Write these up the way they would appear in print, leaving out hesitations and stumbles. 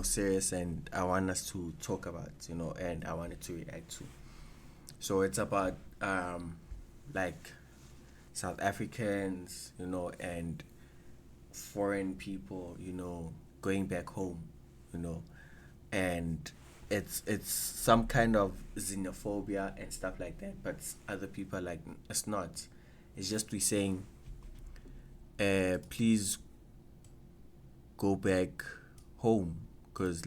serious, and I want us to talk about, and I wanted to react to. So it's about like South Africans, and foreign people, going back home, and it's some kind of xenophobia and stuff like that. But other people are like, it's not. It's just we saying, please go back home, because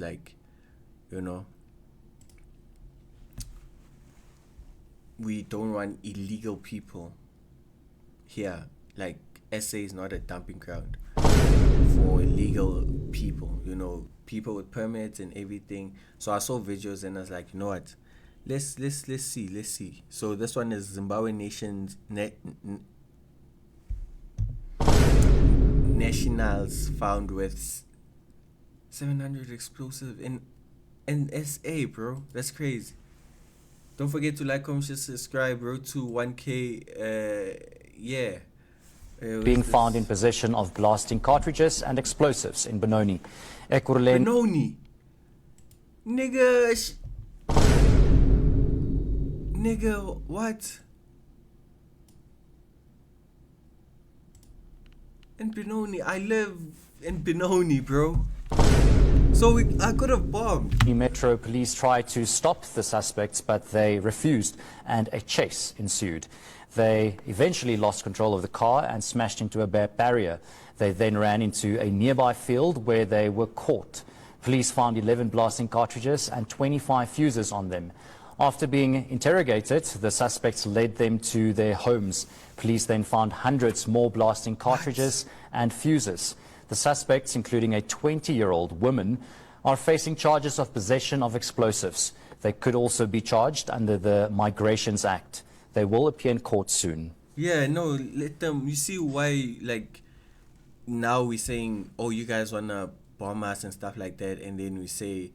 we don't want illegal people here. Like, SA is not a dumping ground for illegal people, people with permits and everything. So I saw videos and I was like, you know what, let's see. So this one is Zimbabwe nationals found with 700 explosive in SA, bro. That's crazy. Don't forget to like, comment, share, subscribe, bro, to 1K. Yeah. Being found in possession of blasting cartridges and explosives in Benoni. Benoni. Nigga, what? In Benoni. I live in Benoni, bro. So I could have bombed. Metro police tried to stop the suspects, but they refused, and a chase ensued. They eventually lost control of the car and smashed into a barrier. They then ran into a nearby field where they were caught. Police found 11 blasting cartridges and 25 fuses on them. After being interrogated, the suspects led them to their homes. Police then found hundreds more blasting cartridges and fuses. The suspects, including a 20-year-old woman, are facing charges of possession of explosives. They could also be charged under the Migrations Act. They will appear in court soon. Yeah, no, let them. You see why, now we're saying, oh, you guys want to bomb us and stuff like that, and then we say,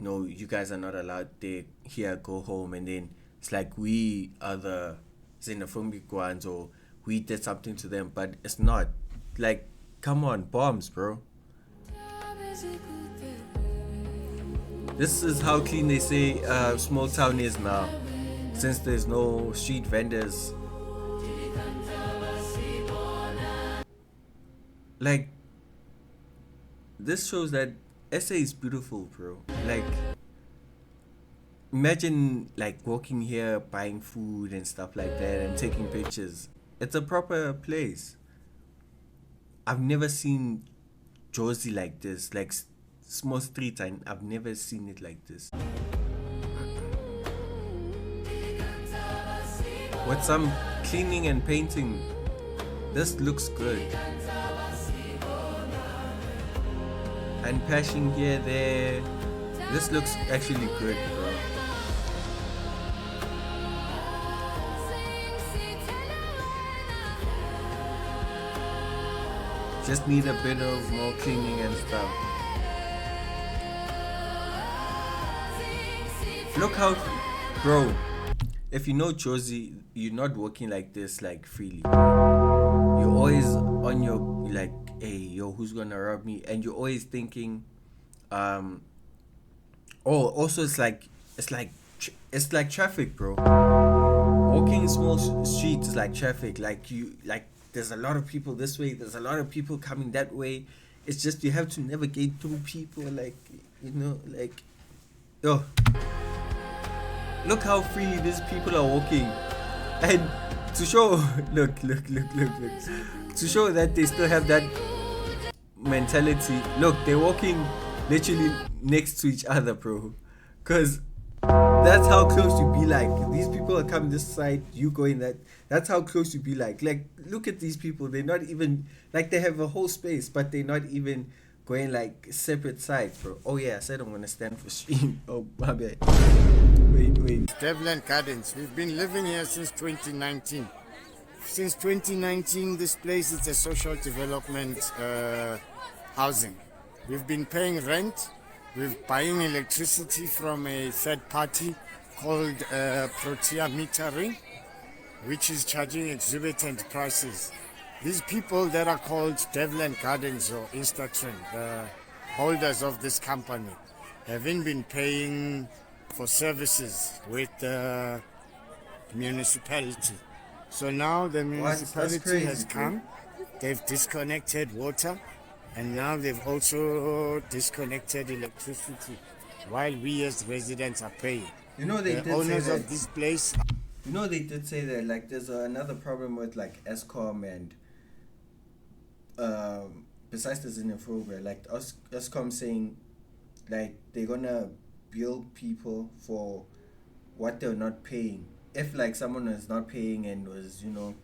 no, you guys are not allowed there, here, go home, and then it's like we are the xenophobic ones, or we did something to them, but it's not. Like, come on, bombs, bro. This is how clean they say small town is now, since there's no street vendors. Like, this shows that SA is beautiful, bro. Like, imagine walking here, buying food and stuff like that, and taking pictures. It's a proper place. I've never seen Jersey like this, small streets. I've never seen it like this. With some cleaning and painting, this looks good. And patching here, there, this looks actually good, bro. Just need a bit of more cleaning and stuff. Look how, bro, if you know Josie, you're not working like this, freely. You're always on your, hey, yo, who's gonna rob me? And you're always thinking, also it's like traffic, bro. Walking in small streets is like traffic. There's a lot of people this way, there's a lot of people coming that way. It's just you have to navigate through people, yo. Look how freely these people are walking. And to show, look. To show that they still have that mentality. Look, they're walking literally next to each other, bro. Because that's how close you be. These people are coming this side, you going that. That's how close you be. Look at these people. They're not even, they have a whole space, but they're not even going separate sides, bro. Oh yeah, I said I'm gonna stand for stream. Oh, my bad. Wait. Devland Gardens. We've been living here since 2019. Since 2019, this place is a social development housing. We've been paying rent. We're buying electricity from a third party called Protea Metering, which is charging exorbitant prices. These people that are called Devland Gardens or Instatrend, holders of this company haven't been paying for services with the municipality. So now the municipality crazy, has bro. come, they've disconnected water, and now they've also disconnected electricity while we as residents are paying. You know they The did say owners that. of this place, You know they did say that like there's another problem with like ESCOM and besides the xenophobia, like ESCOM saying like they're gonna bill people for what they're not paying. If like someone is not paying and was you know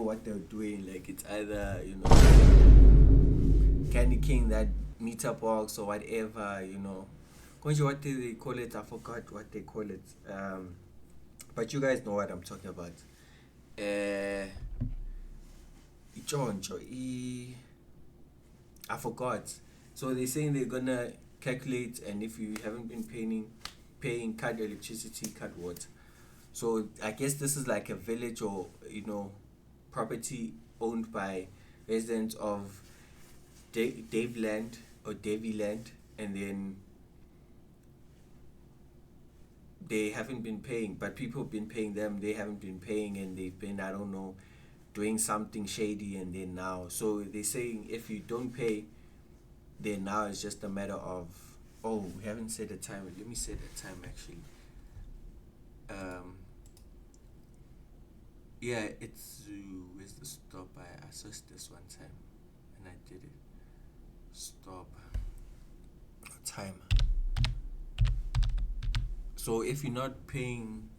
what they're doing, like it's either candy king that meter box or whatever, Konji, what do they call it? I forgot what they call it. But you guys know what I'm talking about. I forgot. So they're saying they're gonna calculate, and if you haven't been paying, cut electricity, cut water. So I guess this is like a village or property owned by residents of Dave Land or Davy Land, and then they haven't been paying, but people have been paying them. They haven't been paying, and they've been, I don't know, doing something shady, and then now. So they're saying if you don't pay, then now it's just a matter of, oh, we haven't set a time. Let me set a time actually. Yeah, it's where's the stop? I searched this one time, and I did it. Stop. Time. So if you're not paying,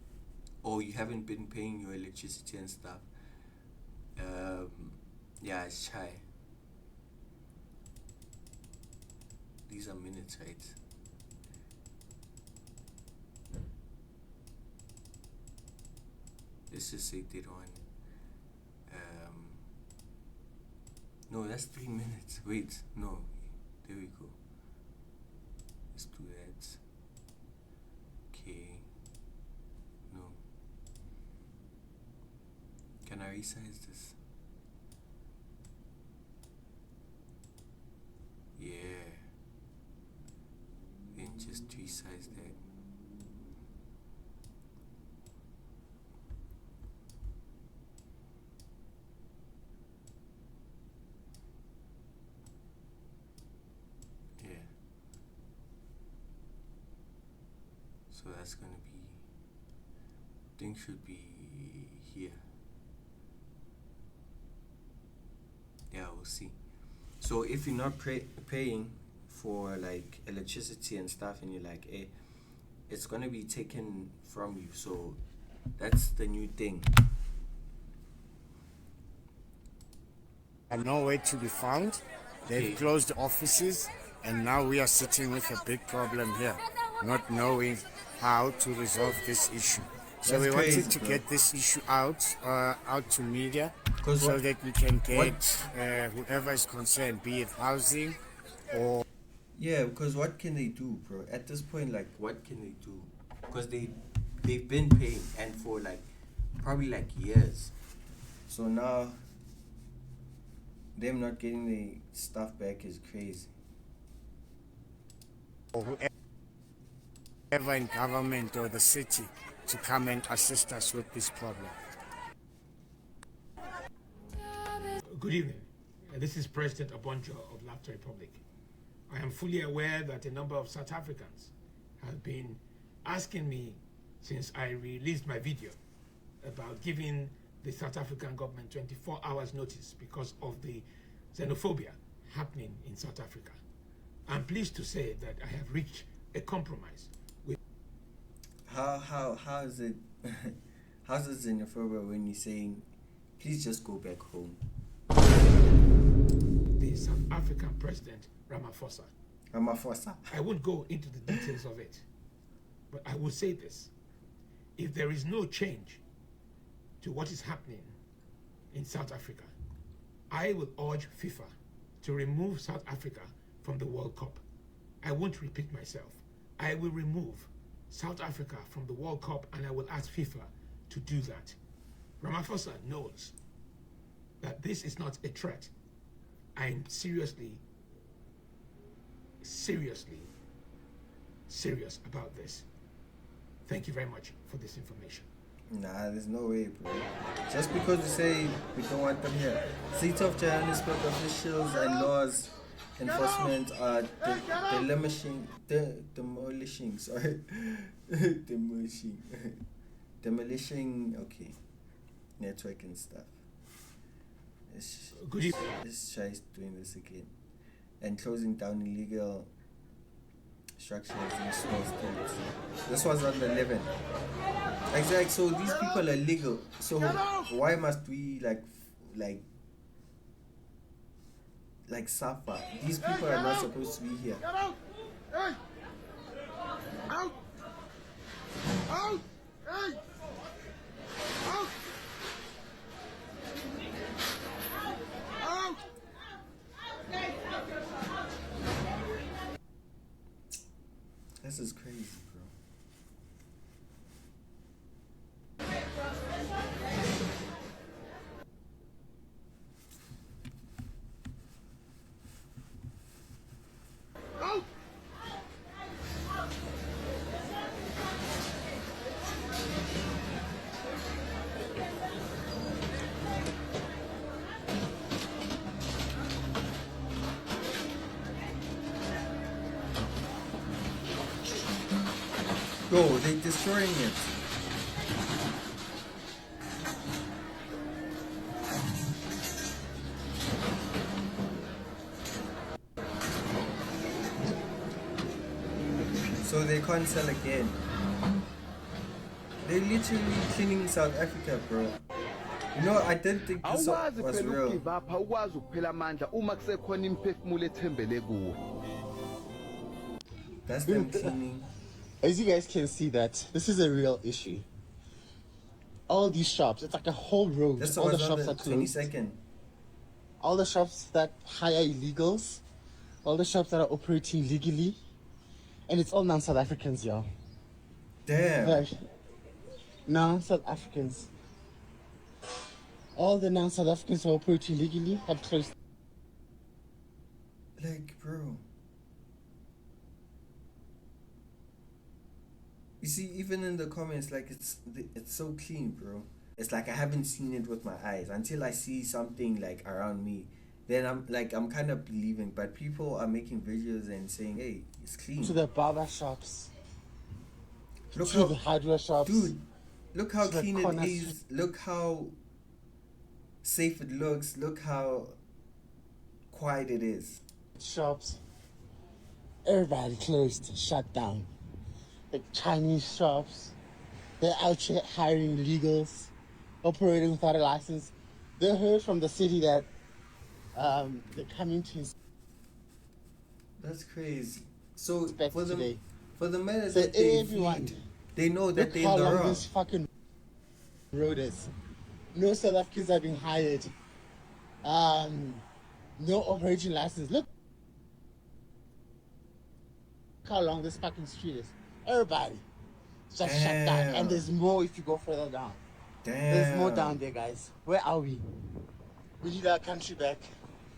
or you haven't been paying your electricity and stuff, yeah, it's chai. These are minutes, right? Let's just say they don't. No, that's 3 minutes. Wait, no. There we go. Let's do that. Okay. No. Can I resize this? Yeah. Then just resize that. Yeah. So that's gonna be, thing should be here. Yeah, we'll see. So if you're not paying for like electricity and stuff, and you're like, hey, it's gonna be taken from you. So that's the new thing. are nowhere to be found. They've Okay. closed offices, and now we are sitting with a big problem here, not knowing how to resolve this issue. So That's we crazy, wanted to bro. get this issue out to media, 'Cause so what- that we can get whoever is concerned, be it housing or Yeah, because what can they do, bro? At this point, like, what can they do? Because they've been paying, and for like probably like years. So now them not getting the stuff back is crazy. whoever in government or the city to come and assist us with this problem. Good evening. This is President Abonjo of Laughter Republic. I am fully aware that a number of South Africans have been asking me since I released my video about giving the South African government 24 hours notice because of the xenophobia happening in South Africa. I'm pleased to say that I have reached a compromise with How is it? How's it xenophobia when you're saying, please just go back home? the South African President Ramaphosa. Ramaphosa. I won't go into the details of it, but I will say this. If there is no change to what is happening in South Africa, I will urge FIFA to remove South Africa from the World Cup. I won't repeat myself. I will remove South Africa from the World Cup, and I will ask FIFA to do that. Ramaphosa knows that this is not a threat. I'm seriously seriously serious about this. Thank you very much for this information. Nah, there's no way, bro. Just because we say we don't want them here. City of Johannesburg officials and laws enforcement are demolishing, sorry. demolishing, okay, network and stuff. Good evening. This Shai is doing this again. And closing down illegal structures in small streets. This was on the 11th. Exactly. So these people are legal. So why must we like suffer? These people are not supposed to be here. Get out! Hey! Out! Out! Hey! Out! Out! This is crazy, bro. Out! Bro, they're destroying it. So they can't sell again. They're literally cleaning South Africa, bro. You know, I didn't think this awukwazi was phela real. ugive up awukwazi ukuphela amandla uma kusekhona imiphefumulo ethembele kuwo. That's them cleaning. As you guys can see, that this is a real issue. All these shops, it's like a whole road. This All the was on shops the are closed. 22nd. All the shops that hire illegals, all the shops that are operating legally, and it's all non-South Africans, y'all. Damn. Like, non-South Africans. All the non-South Africans who are operating legally have closed. Like, bro. You see, even in the comments, like it's so clean, bro. It's like I haven't seen it with my eyes until I see something like around me. Then I'm kind of believing. But people are making videos and saying, "Hey, it's clean." To the barber shops, Look to how, the hardware shops. dude. Look how to the clean it corner is. Look how safe it looks. Look how quiet it is. Shops, everybody closed, shut down. The Chinese shops, they're out here hiring illegals, operating without a license. They heard from the city that they're coming to That's crazy. So inspect for today. the matters So that they everyone, feed, they know that look they're how in the long wrong. this fucking road is. No South Africans are being hired. No operating license. Look how long this fucking street is. Everybody just shut down. Damn. And there's more if you go further down. Damn. There's more down there, guys. Where are we? We need our country back.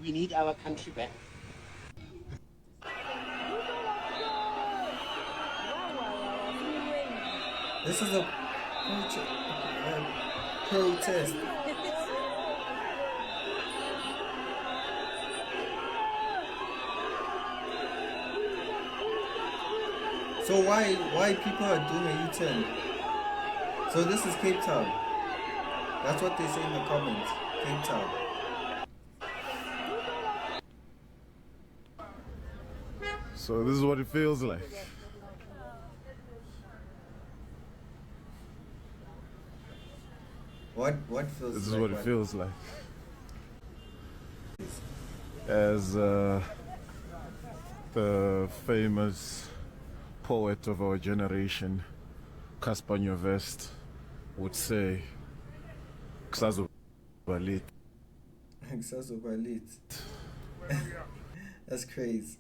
We need our country back. This is a protest. So why people are doing a U-turn? So this is Cape Town. That's what they say in the comments. Cape Town. So this is what it feels like. What feels This is like what it feels like. As the famous poet of our generation, Caspar Nyovest, would say, "Kusazoba Xenophobic. That's crazy.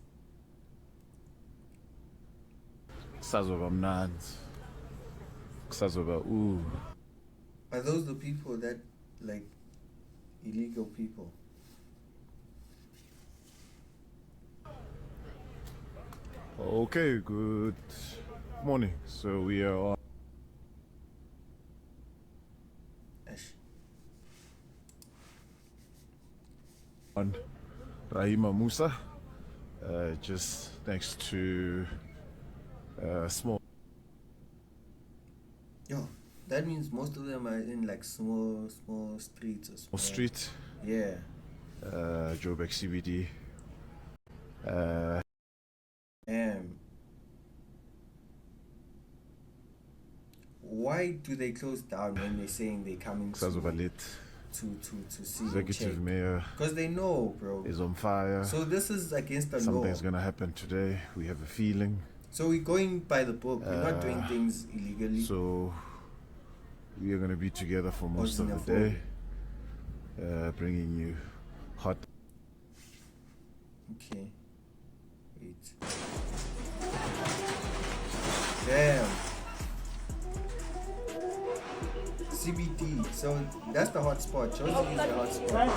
kusazoba mnandi, kusazoba ooh." Are those the people that like illegal people? Okay, good morning. So we are on Rahima Musa, just next to small Yo, that means most of them are in like small streets or small street, Yeah. Joburg CBD. Why do they close down when they're saying they're coming to see Executive Mayor Because they know, bro. is on fire. So this is against the law. Something's gonna happen today. We have a feeling. So we're going by the book. We're not doing things illegally. So we are gonna be together for most of the day, bringing you hot. Okay. Wait. Damn. CBD. So that's the hot spot. Josie is the hot spot.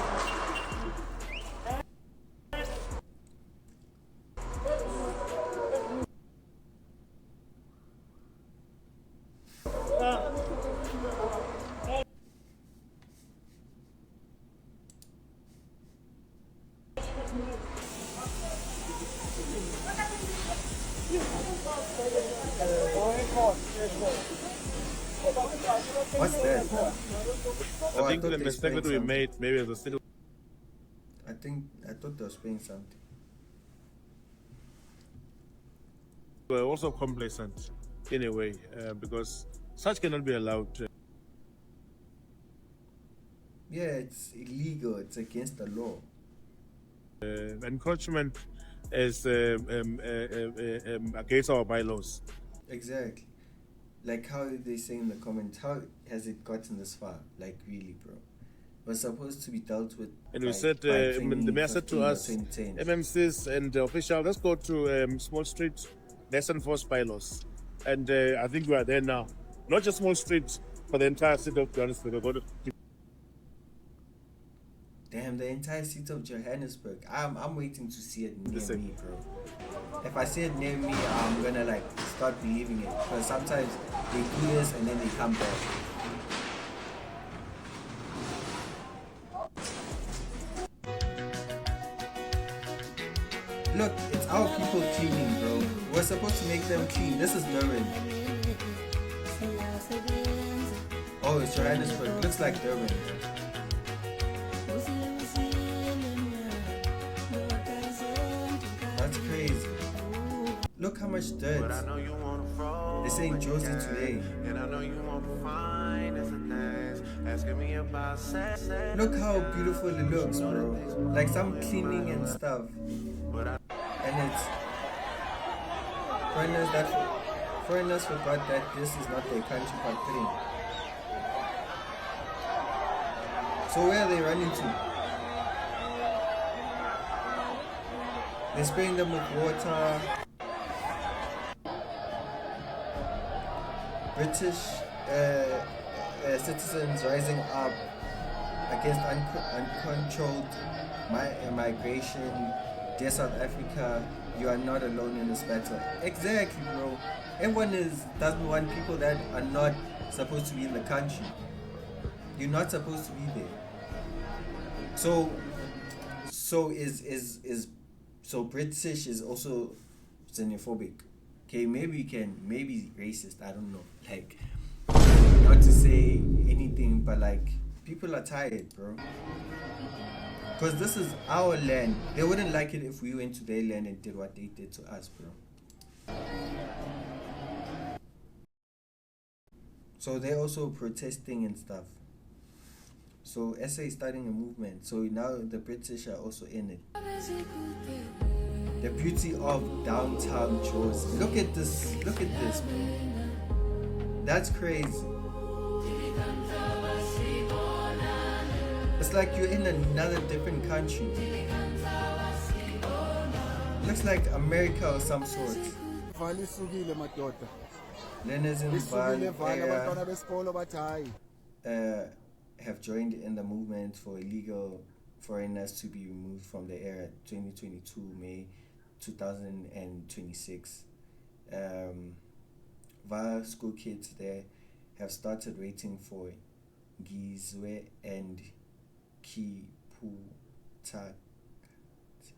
What's that? I think the mistake that we made, maybe as a city. I thought they were spraying something. We're also complacent in a way, because such cannot be allowed. Yeah, it's illegal. It's against the law. Encroachment is against our bylaws. Exactly. Like how they say in the comments, how has it gotten this far? Like really, bro. We're supposed to be dealt with. And we said, the mayor said to us, 2010. MMCs and the officials, let's go to Small Street, let's enforce bylaws. And I think we are there now. Not just Small Street, but the entire city of Johannesburg. Damn, the entire city of Johannesburg. I'm waiting to see it near me, bro. If I see it near me, I'm gonna like start believing it. Because sometimes they do this and then they come back. Look, it's our people cleaning, bro. We're supposed to make them clean. This is Durban. Oh, it's Johannesburg. Looks like Durban. That's crazy. Look how much dirt. They're saying Josie today. Look how beautiful it looks, bro. Like some cleaning and stuff. And it's foreigners forgot that this is not their country part 3. So where are they running to? They're spraying them with water. British citizens rising up against uncontrolled migration. Dear South Africa, you are not alone in this battle. Exactly, bro. Everyone doesn't want people that are not supposed to be in the country. You're not supposed to be there. So British is also xenophobic. Okay, maybe racist, I don't know. Like, not to say anything, but like, people are tired, bro. Because this is our land. They wouldn't like it if we went to their land and did what they did to us, bro. So they're also protesting and stuff. So SA is starting a movement. So now the British are also in it. The beauty of downtown Jozi. Look at this. Look at this, bro. That's crazy. It's like you're in another different country. Looks like America or some sort. Learners in have joined in the movement for illegal foreigners to be removed from the area 2022 May 2026. Via school kids there have started waiting for Gizwe and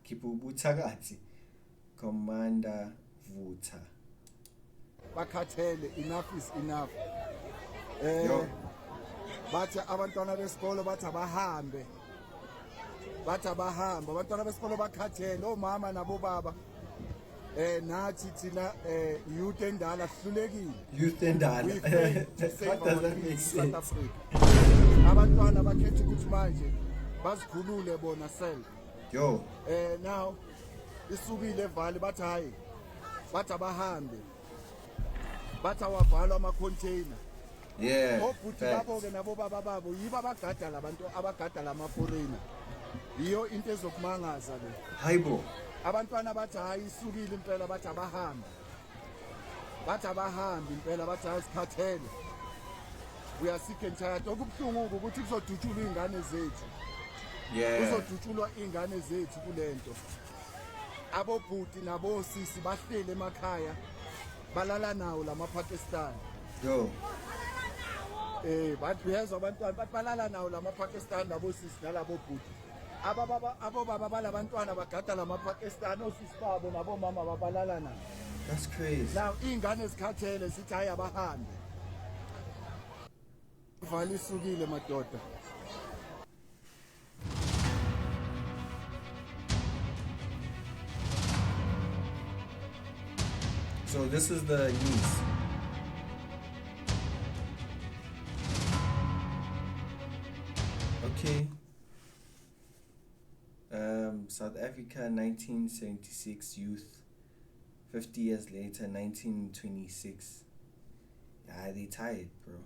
Kipubutakati Commander Vuta. Bakhathele, enough is enough. Yo. Bathi abantwana besikolo bathi abahambe. Abantwana besikolo bakhathele, omama nabo baba. Nathi thina youth endala sihlulekile. Youth endala. We failed to save What does our that kids make in sense? South Africa. Abantwana bakhetha ukuthi manje bazikhulule bona self. Yo. Now isubile evali bathi hayi. Bathi abahambe. Bathi awavalwa ama-container. Yeah. Obhuti babo ke nabo baba babo yibo abagada labantu abagada lama-foreigner. Yiyo into ezokumangaza le. Hayibo. Abantwana bathi hayi isukile impela bathi abahambe. Bathi abahambe impela bathi hayi sikhathele. We are sick and tired. Okubuhlungu ukuthi kuzodutshulwa ingane zethu. Yeah. Kuzodutshulwa ingane zethu kulento. Abobhuti nabosisi bahlele emakhaya balala nawo lama-Pakistan. Yo. Bathi uyezwa abantwana bathi balala nawo lama-Pakistan nabosisi nalabobhuti. Abobaba balabantwana bagada lama-Pakistan, osisi babo nabomama babalala nawo. That's crazy. Now ingane zikhathele sithi hayi abahambe. Vali isukile madoda. So this is the news. Okay. South Africa 1976 youth. 50 years later, 1926. Yeah, they tired, bro.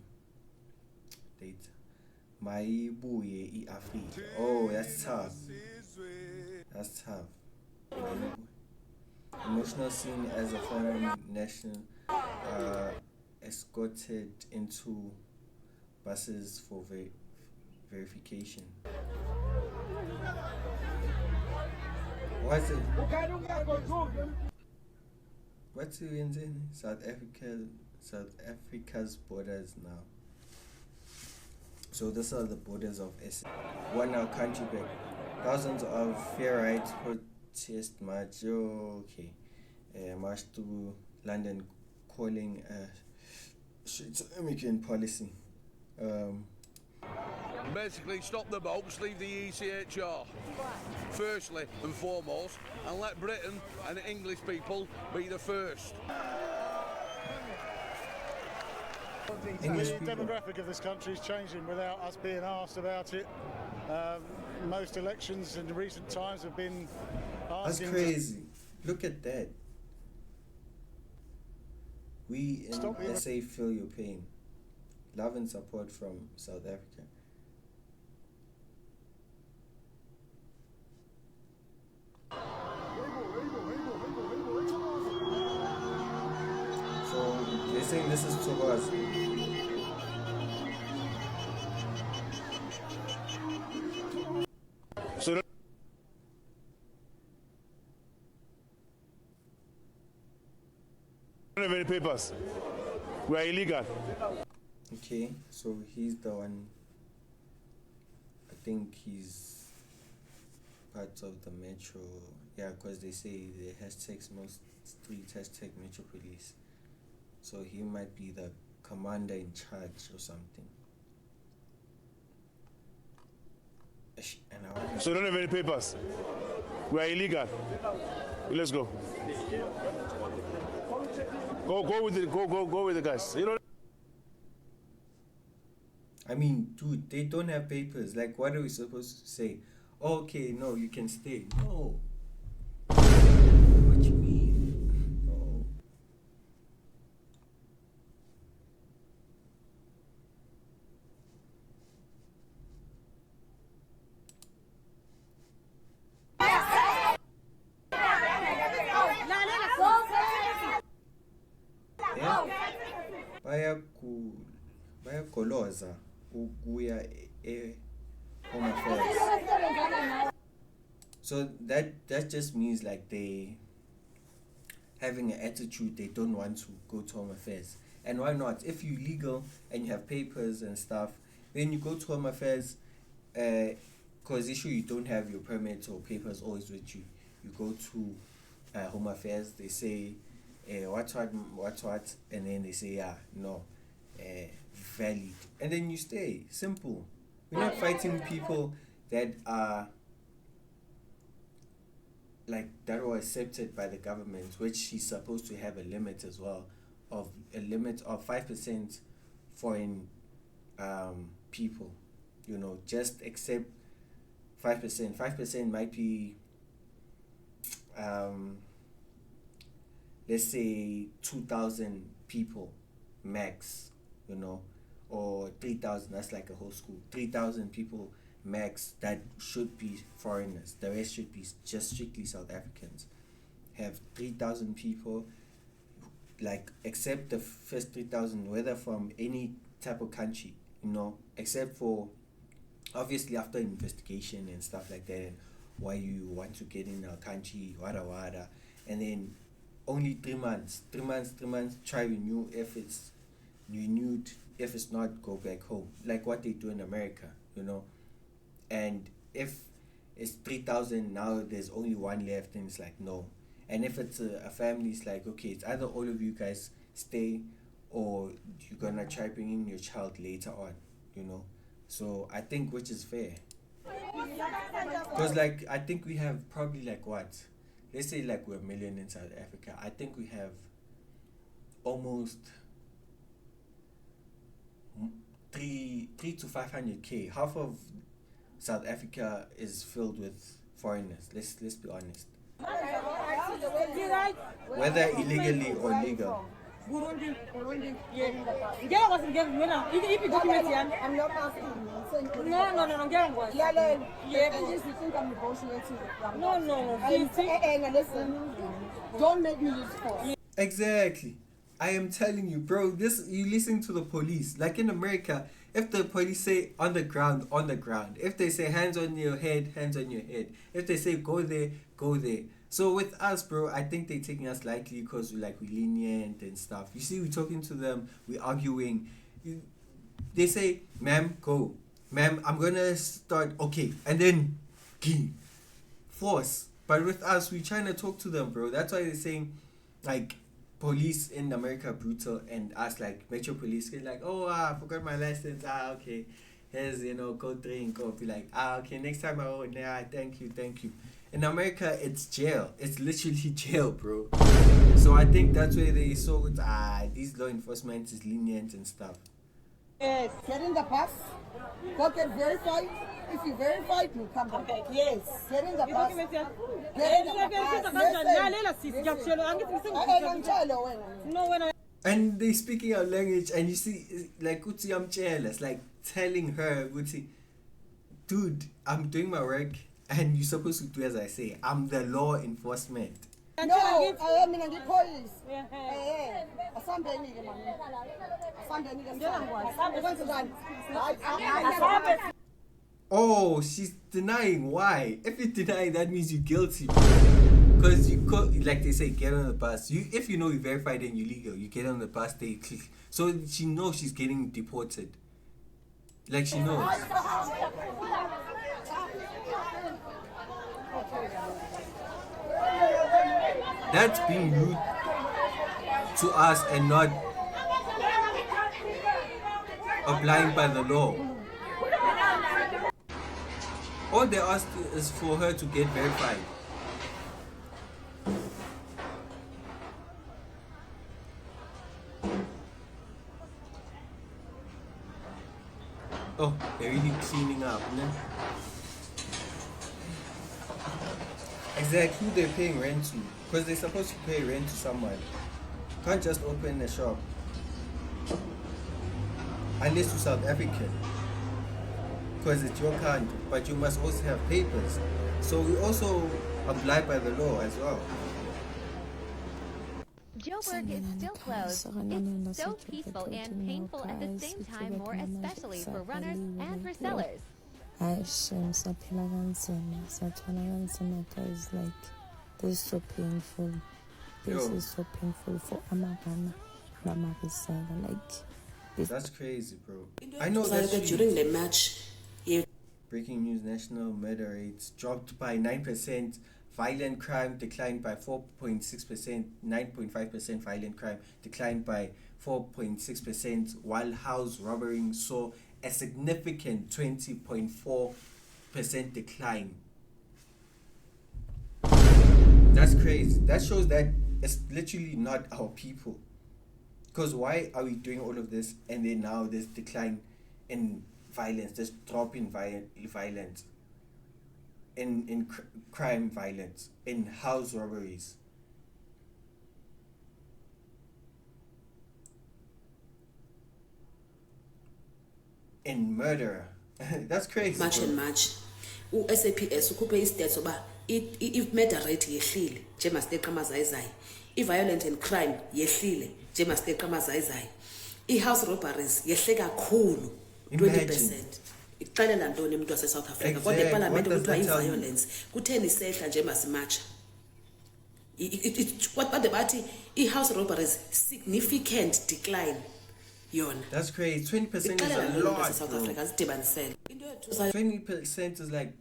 Maibuye Africa. Oh, that's tough. That's tough. Emotional scene as a foreign national escorted into buses for verification. What's it? What's it in South Africa's borders now? So these are the borders of SA. One our country back. Thousands of fair rights protest march. Okay. March to London calling strict immigrant policy. Basically, stop the boats, leave the ECHR, firstly and foremost, and let Britain and the English people be the first. English The people. demographic of this country is changing without us being asked about it. Most elections in recent times have been That's asking. crazy. Look at that. We in Stop me. SA feel your pain. Love and support from South Africa. So they're saying this is Togo's. So don't have any papers. We are illegal. Okay, so he's the one. I think he's part of the Metro. Yeah, because they say the hashtags most street hashtag Metro Police. So he might be the commander in charge or something. And So don't have any papers. We are illegal. Let's go. Go with the guys. You know. I mean, dude, they don't have papers. Like, what are we supposed to say? Oh, okay, no, you can stay. No. What you mean? No. Yeah. Bayagoloza ukuya Home Affairs. So that just means like they having an attitude they don't want to go to Home Affairs. And why not? If you're legal and you have papers and stuff, then you go to Home Affairs, because issue you don't have your permits or papers always with you. You go to Home Affairs, they say, what, and then they say, yeah, no, valid. And then you stay. Simple. We're not fighting people that are like that were accepted by the government, which is supposed to have a limit as well, of a limit of 5% foreign people. You know, just accept 5%. 5% might be let's say 2,000 people max, you know, or 3,000. That's like a whole school. 3,000 people max that should be foreigners. The rest should be just strictly South Africans. Have 3,000 people, like, accept the first 3,000, whether from any type of country, you know, except for obviously after investigation and stuff like that, and why you want to get in our country, wada, and then only 3 months, try renew. If it's renewed, if it's not, go back home, like what they do in America, you know. And if it's 3,000 now, there's only one left, and it's like, no. And if it's a family, it's like, okay, it's either all of you guys stay, or you're gonna try bringing your child later on, you know. So I think which is fair, because like I think we have probably like what, let's say like we're a million in South Africa. I think we have almost 3 to 500k. Half of South Africa is filled with foreigners. Let's be honest. Whether illegally or legal. Burundi. Yeah. I'm not asking you. No. No. Listen. Don't make me use force. Exactly. I am telling you, bro, this, you listen to the police. Like in America, if the police say on the ground. If they say hands on your head. If they say go there, go there. So with us, bro, I think they're taking us lightly because we're lenient and stuff. You see, we're talking to them, we're arguing. They say, ma'am, go. Ma'am, I'm gonna start, okay. And then, force. But with us, we're trying to talk to them, bro. That's why they're saying, like, police in America brutal, and us, like, Metro Police, like, oh, I forgot my license. Okay. Here's, go drink. Or be like, okay, next time I won't. Yeah, thank you. In America, it's jail. It's literally jail, bro. So I think that's where they saw these law enforcement is lenient and stuff. Yes, get in the bus. Go get verified. If you verified, you come back. Yes, get in the bus. And they speaking our language, and you see, like, Uti, I'm jealous, like telling her, Uti, dude, I'm doing my work. And you're supposed to do as I say. I'm the law enforcement. No, I am in the police. Oh, she's denying. Why? If you deny, that means you're guilty. Because you could, like they say, get on the bus. If you know you're verified and you're legal, you get on the bus, they click. So she knows she's getting deported. Like she knows. That's being rude to us and not applying by the law. All they asked is for her to get verified. Oh, they're really cleaning up, né? Exactly who they're paying rent to, because they're supposed to pay rent to someone. Can't just open a shop unless you're South African, because it's your country, but you must also have papers. So we also apply by the law as well. Joburg is still closed. It's so peaceful and painful at the same time, more especially for runners and for sellers. Because like this is so painful. This is so painful for Amagana, Namarisanga. Like, this. That's crazy, bro. I know that during the match. Breaking news: national murder rates dropped by 9%. Violent crime declined by 4.6%. 9.5% violent crime declined by 4.6%. While house robbery saw a significant 20.4% decline. That's crazy. That shows that it's literally not our people. Because why are we doing all of this and then now there's decline in violence, there's drop in violence, in crime violence, in house robberies? In murder. That's crazy. Much and much. SAPS ukhuphe istats oba if murder rate yehlile njemasteqa amazayizayi, i-violent and crime yehlile njemasteqa amazayizayi, i-house robberies yehle kakhulu 20%. Ixelela ntoni umuntu wase-South Africa? Kodwa eParliament kuthiwa i-violence kutheni isehla njemasimatsha? Kodwa bathi i-house robberies significant decline. That's crazy. 20% is a lot, bro. 20% is like,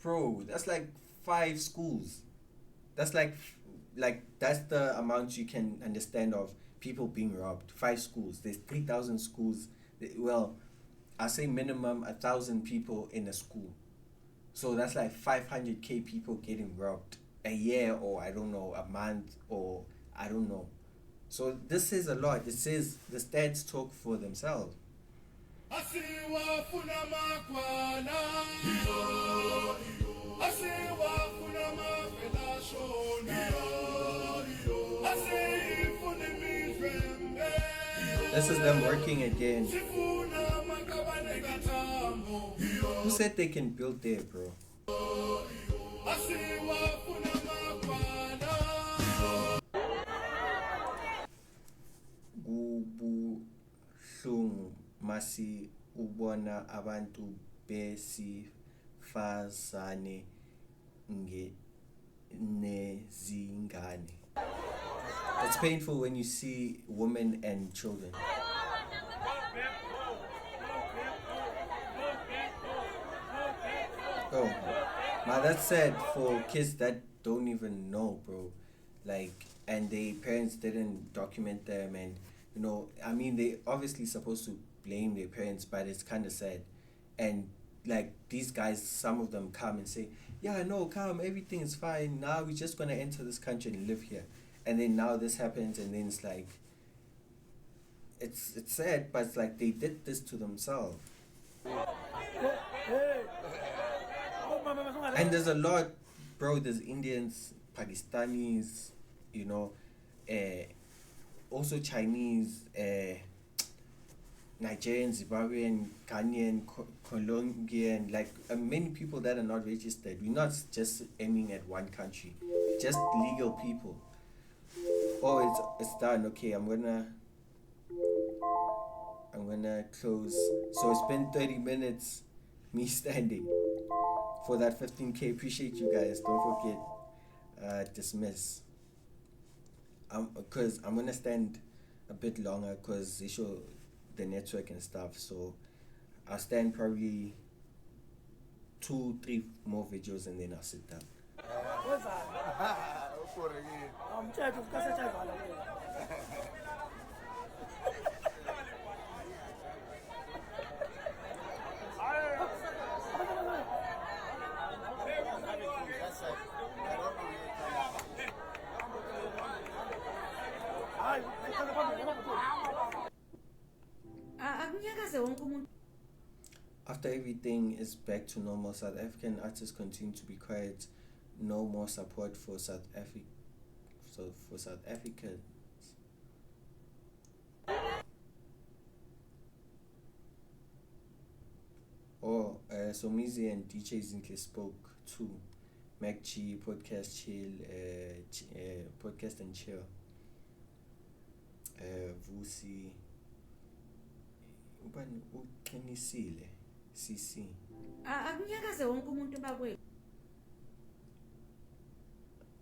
bro, that's like 5 schools. That's like that's the amount you can understand of people being robbed. 5 schools. There's 3,000 schools. Well, I say minimum 1,000 people in a school. So that's like 500k people getting robbed a year, or I don't know, a month, or I don't know. So this is a lot. It says the stats talk for themselves. This is them working again. Who said they can build there, bro? Kubuhlungu masi ubona abantu besifazane nezingane. It's painful when you see women and children. Oh, now that's sad for kids that don't even know, bro. Like, and their parents didn't document them, and you know, I mean, they obviously supposed to blame their parents, but it's kind of sad. And like these guys, some of them come and say, "Yeah, no, come, everything is fine. Now we're just gonna enter this country and live here." And then now this happens, and then it's like, it's sad, but it's like they did this to themselves. And there's a lot, bro. There's Indians, Pakistanis, you know, also Chinese, Nigerian, Zimbabwean, Ghanaian, Colombian, like many people that are not registered. We're not just aiming at one country, just legal people. Oh, it's done. Okay, I'm gonna close. So it's been 30 minutes, me standing for that 15k. Appreciate you guys. Don't forget, dismiss. Because I'm gonna stand a bit longer because they show the network and stuff. So I'll stand probably 2-3 more videos and then I'll sit down. After everything is back to normal, South African artists continue to be quiet. No more support for South Africans. Somizi and DJ Zinhle spoke too. Mac G, Podcast Chill, Podcast and Chill. Vusi. Ubani uqinisile. CC.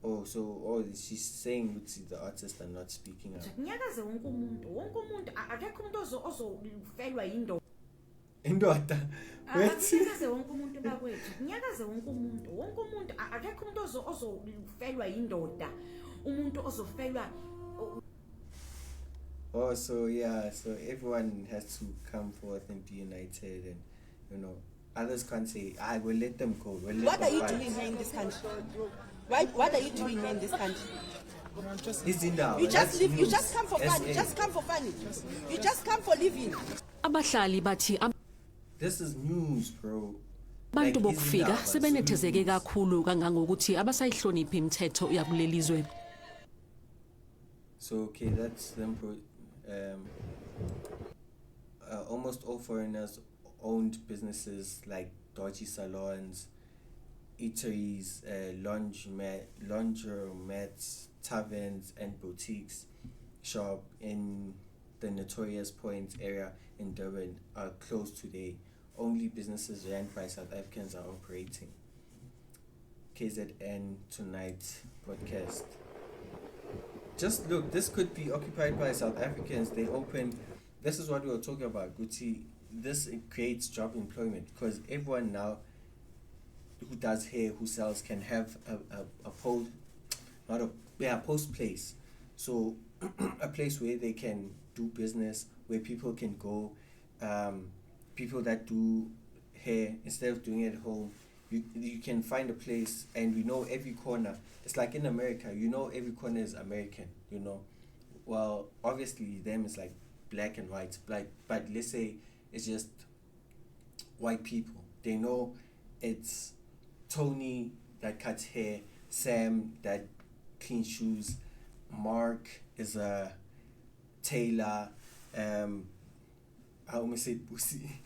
Oh, so she's saying the artists are not speaking up. Kunyakaze wonke umuntu akekho umuntu ozofelwa yindoda. Indoda. Kunyakaze wonke umuntu bakwethu. Kunyakaze wonke umuntu akekho umuntu ozofelwa yindoda. Umuntu ozofelwa. Oh, so yeah, so everyone has to come forth and be united, and others can't say, I will let them go. What are you doing here in this country? What are you doing here in this country? It's in now. You just live. You just come for fun. You just come for fun. You just come for living. Abahlali bathi This is news, bro. abantu bokufika sebenethezeke kakhulu kangangokuthi abasayihloniphi imithetho yakulelizwe. So okay, that's them. Almost all foreigners owned businesses like dodgy salons, eateries, laundromats, taverns, and boutiques shop in the notorious Point area in Durban are closed today. Only businesses ran by South Africans are operating. KZN Tonight podcast. Just look, this could be occupied by South Africans. They open. This is what we were talking about, Gucci. This creates job employment because everyone now who does hair, who sells, can have a post, post place. So a place where they can do business, where people can go. People that do hair, instead of doing it at home, you can find a place, and we know every corner. It's like in America, every corner is American, Well, obviously them is like black and white, but let's say it's just white people. They know it's Tony that cuts hair, Sam that cleans shoes, Mark is a tailor, I almost said pussy.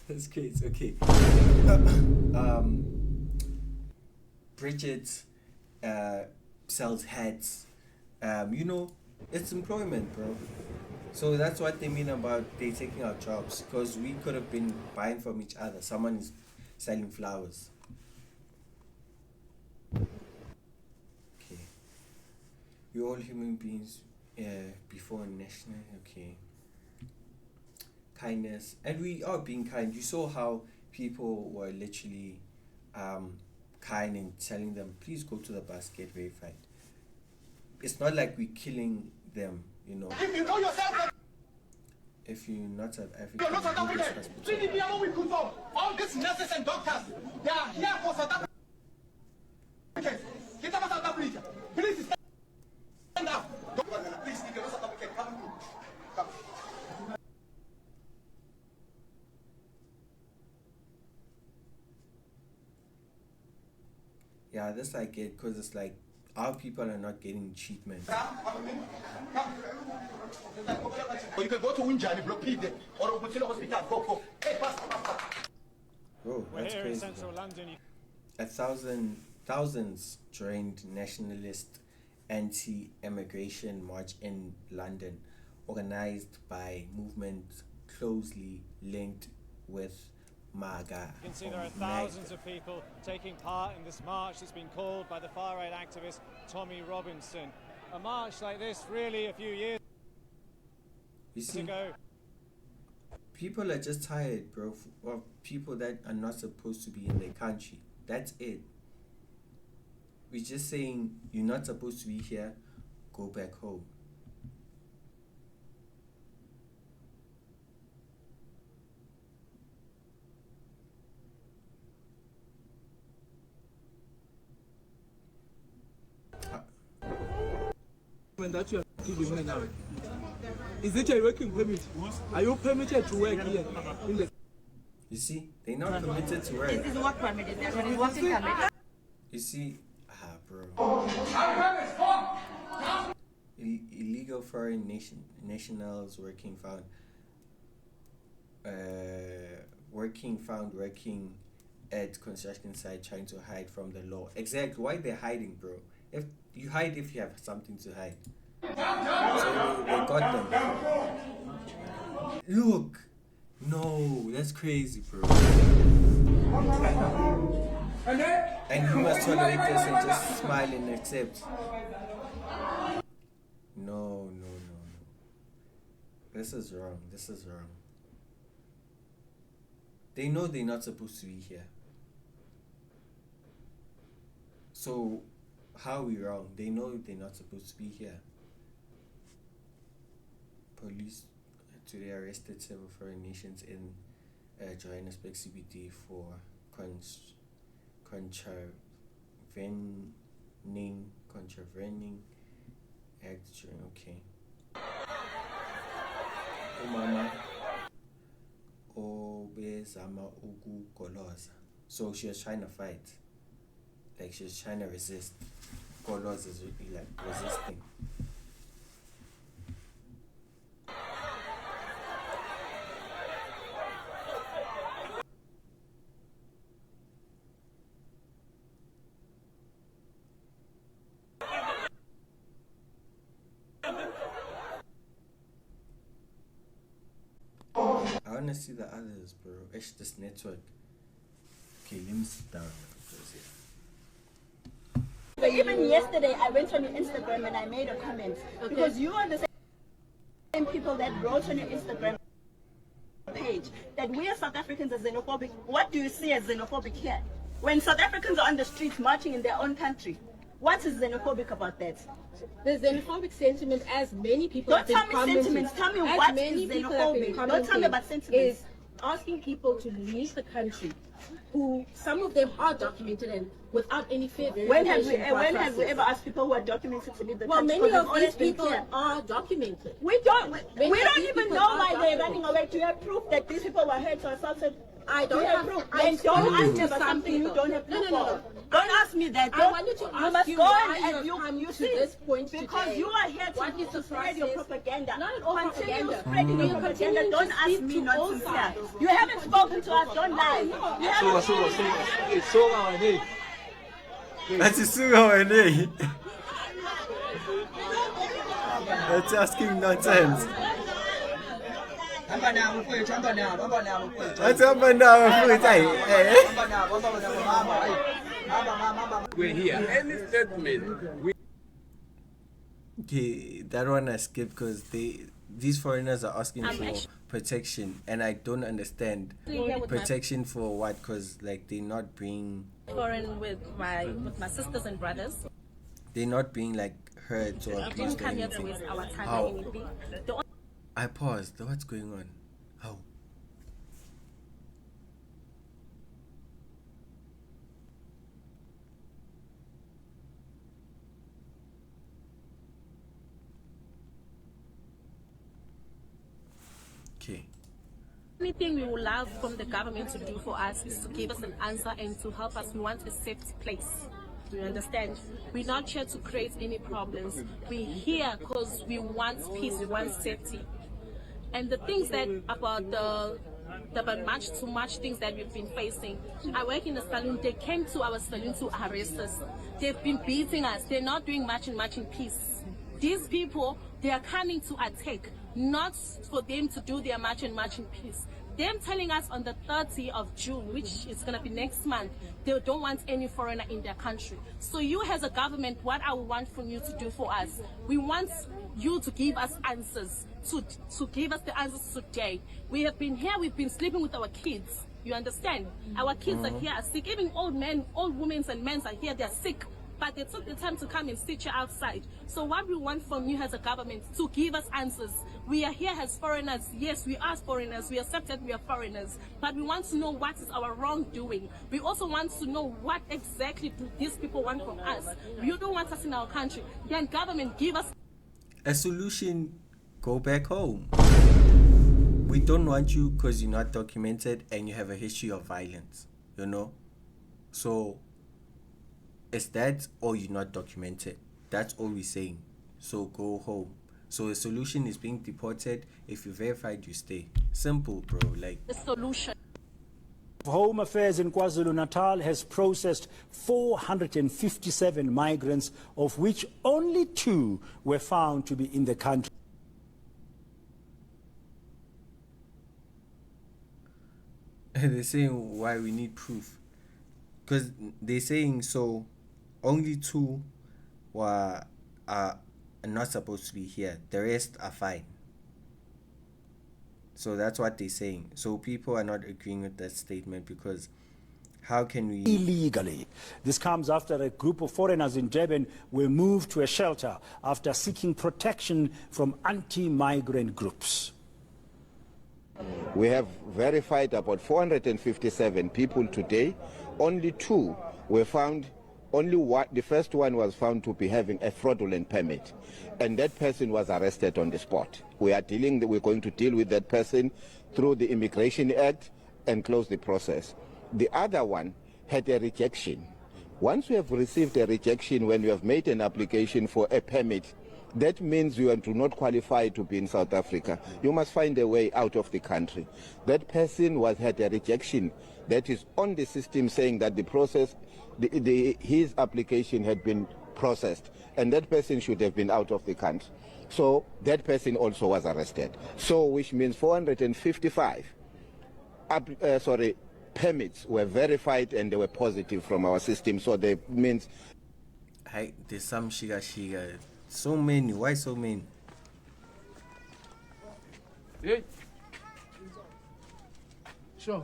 That's crazy. Okay. Bridget sells hats. It's employment, bro. So that's what they mean about they taking our jobs, because we could have been buying from each other. Someone is selling flowers. Okay. We're all human beings before national. Okay. Kindness, and we are being kind. You saw how people were literally kind and telling them, please go to the bus, get verified. It's not like we're killing them, If you know yourself, if you're not South African, you're not South African. All these nurses and doctors, they are here for South Africans. Get up South Africa. Please stand up. Please, if you're not South African, come through. Come. Yeah, that's like it, because it's like our people are not getting treatment. Or you can go to Winjani, Blockade, or Ubutila Hospital. Go. Hey, faster. Bro, that's We're here crazy. in central London. Thousands joined nationalist anti-immigration march in London, organized by movement closely linked with MAGA. You can see there are thousands of people taking part in this march that's been called by the far-right activist Tommy Robinson. A march like this really a few years ago. People are just tired, bro, of people that are not supposed to be in their country. That's it. We're just saying, you're not supposed to be here, go back home. That you are giving now. Is it a working permit? Are you permitted to work here? You see, they're not permitted to work. This is work permit. It's actually working permit. You see, bro. Illegal foreign nationals working at construction site trying to hide from the law. Exactly. Why they're hiding, bro? If you hide, if you have something to hide. So they got them. Look. No, that's crazy, bro. And you must tolerate this and just smile and accept. No. This is wrong. They know they're not supposed to be here. So, how are we wrong? They know they're not supposed to be here. Police today arrested several foreign nations in Johannesburg CBD for contravening act. Okay. Umama obezama ukugoloza. So she was trying to fight. Like she was trying to resist. Goloza is really like resisting. I wanna see the others, bro. It's this network. Okay, let me sit down. Even yesterday, I went on your Instagram and I made a comment because you are the same people that wrote on your Instagram page that we as South Africans are xenophobic. What do you see as xenophobic here? When South Africans are on the streets marching in their own country, what is xenophobic about that? The xenophobic sentiment, as many people don't tell me sentiments. Tell me what is xenophobic. Don't tell me about sentiments. Is asking people to leave the country, who some of them are documented and without any fear. When have we ever asked people who are documented to leave the country? Well, many of these people are documented. We don't even know why they're running away. Do you have proof that these people were hurt or assaulted? I don't have proof. Then don't ask me about something you don't have proof for. Don't ask me that. I wanted to ask you why you see this point because you are here to spread your propaganda. Not all Continue propaganda. spreading your propaganda. Don't ask me nonsense here. You haven't spoken to us. Don't lie. You haven't. That's a That's asking nonsense. What's up now? We're here. Any statement. Okay, that one I skipped because these foreigners are asking for protection, and I don't understand protection for what? Because like they're not being foreign with my sisters and brothers. They're not being like hurt or abused or anything. How? I paused. What's going on? How? Okay. Anything we would love from the government to do for us is to give us an answer and to help us. We want a safe place. You understand? We're not here to create any problems. We're here because we want peace, we want safety. And the things that about the much too much things that we've been facing. I work in a saloon. They came to our saloon to arrest us. They've been beating us. They're not doing much in peace. These people, they are coming to attack, not for them to do their march in peace. Them telling us on the 30th of June, which is going to be next month, they don't want any foreigner in their country. So you as a government, what I want from you to do for us, we want you to give us answers, to give us the answers today. We have been here, we've been sleeping with our kids. You understand? Our kids are here, are sick. Even old men, old women and men are here, they're sick. But they took the time to come and sit here outside. So what we want from you as a government, to give us answers. We are here as foreigners. Yes, we are foreigners. We accept that we are foreigners. But we want to know what is our wrongdoing. We also want to know what exactly do these people want from us. You don't want us in our country. Then government, give us a solution. Go back home. We don't want you because you're not documented and you have a history of violence. You know? So it's that, or you're not documented. That's all we're saying. So go home. So the solution is being deported. If you verified, you stay. Simple, bro. Like the solution. Home Affairs in KwaZulu-Natal has processed 457 migrants, of which only 2 were found to be in the country. They're saying why we need proof. because they're saying so only 2 are not supposed to be here. The rest are fine. So that's what they're saying. So people are not agreeing with that statement because how can we... Illegally. This comes after a group of foreigners in Durban were moved to a shelter after seeking protection from anti-migrant groups. We have verified about 457 people today. Only 2 were found. Only one, the first one was found to be having a fraudulent permit, and that person was arrested on the spot. We're going to deal with that person through the Immigration Act and close the process. The other one had a rejection. Once we have received a rejection when we have made an application for a permit, that means you do not qualify to be in South Africa. You must find a way out of the country. That person had a rejection that is on the system saying that the process, his application had been processed, and that person should have been out of the country. So that person also was arrested. So which means 455 permits were verified and they were positive from our system. So that means... Hey, there's some shiga. So many. Why so many? Hey. Sure.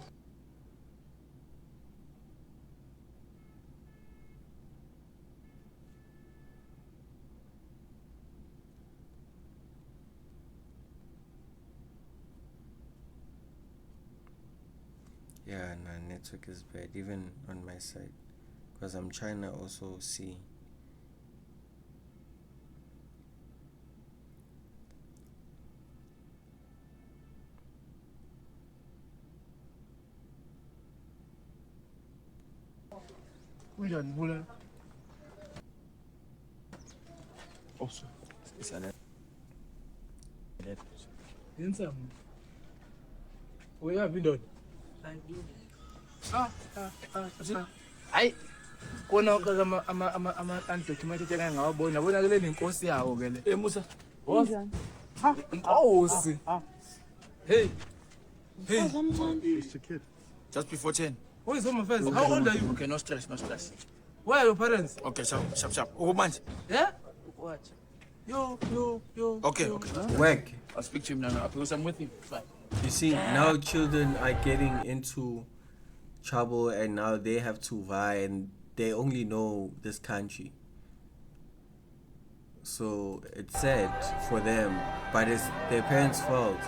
Yeah, no, network is bad, even on my side. Because I'm trying to also see. We don't bullet. Also, it's an Inside. Where have you done? Hayi kona ama document ke ngawabona bona ke le inkosi yawo ke le Musa boss ha inkosi hey It's a kid. just before 10 who is home first how old are you okay no stress where are your parents okay sharp manje yeah what yo okay work. I'll speak to him now because I'm with him. Fine. You see, now children are getting into trouble and now they have to vie and they only know this country. So it's sad for them, but it's their parents' fault.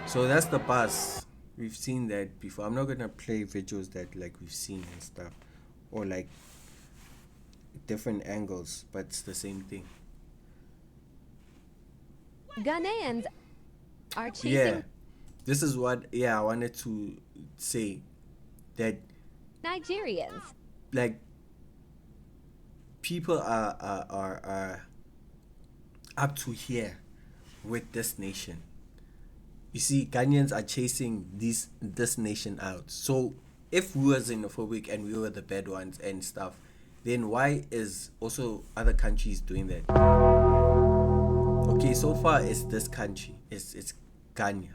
So that's the bus. We've seen that before. I'm not gonna play videos that like we've seen and stuff, or like different angles, but it's the same thing. Ghanaians are chasing... Yeah, this is what I wanted to say, that Nigerians. like people are up to here with this nation. You see, Ghanaians are chasing this nation out. So if we were xenophobic and we were the bad ones and stuff, then why is also other countries doing that? Okay, so far it's this country, it's Ghana.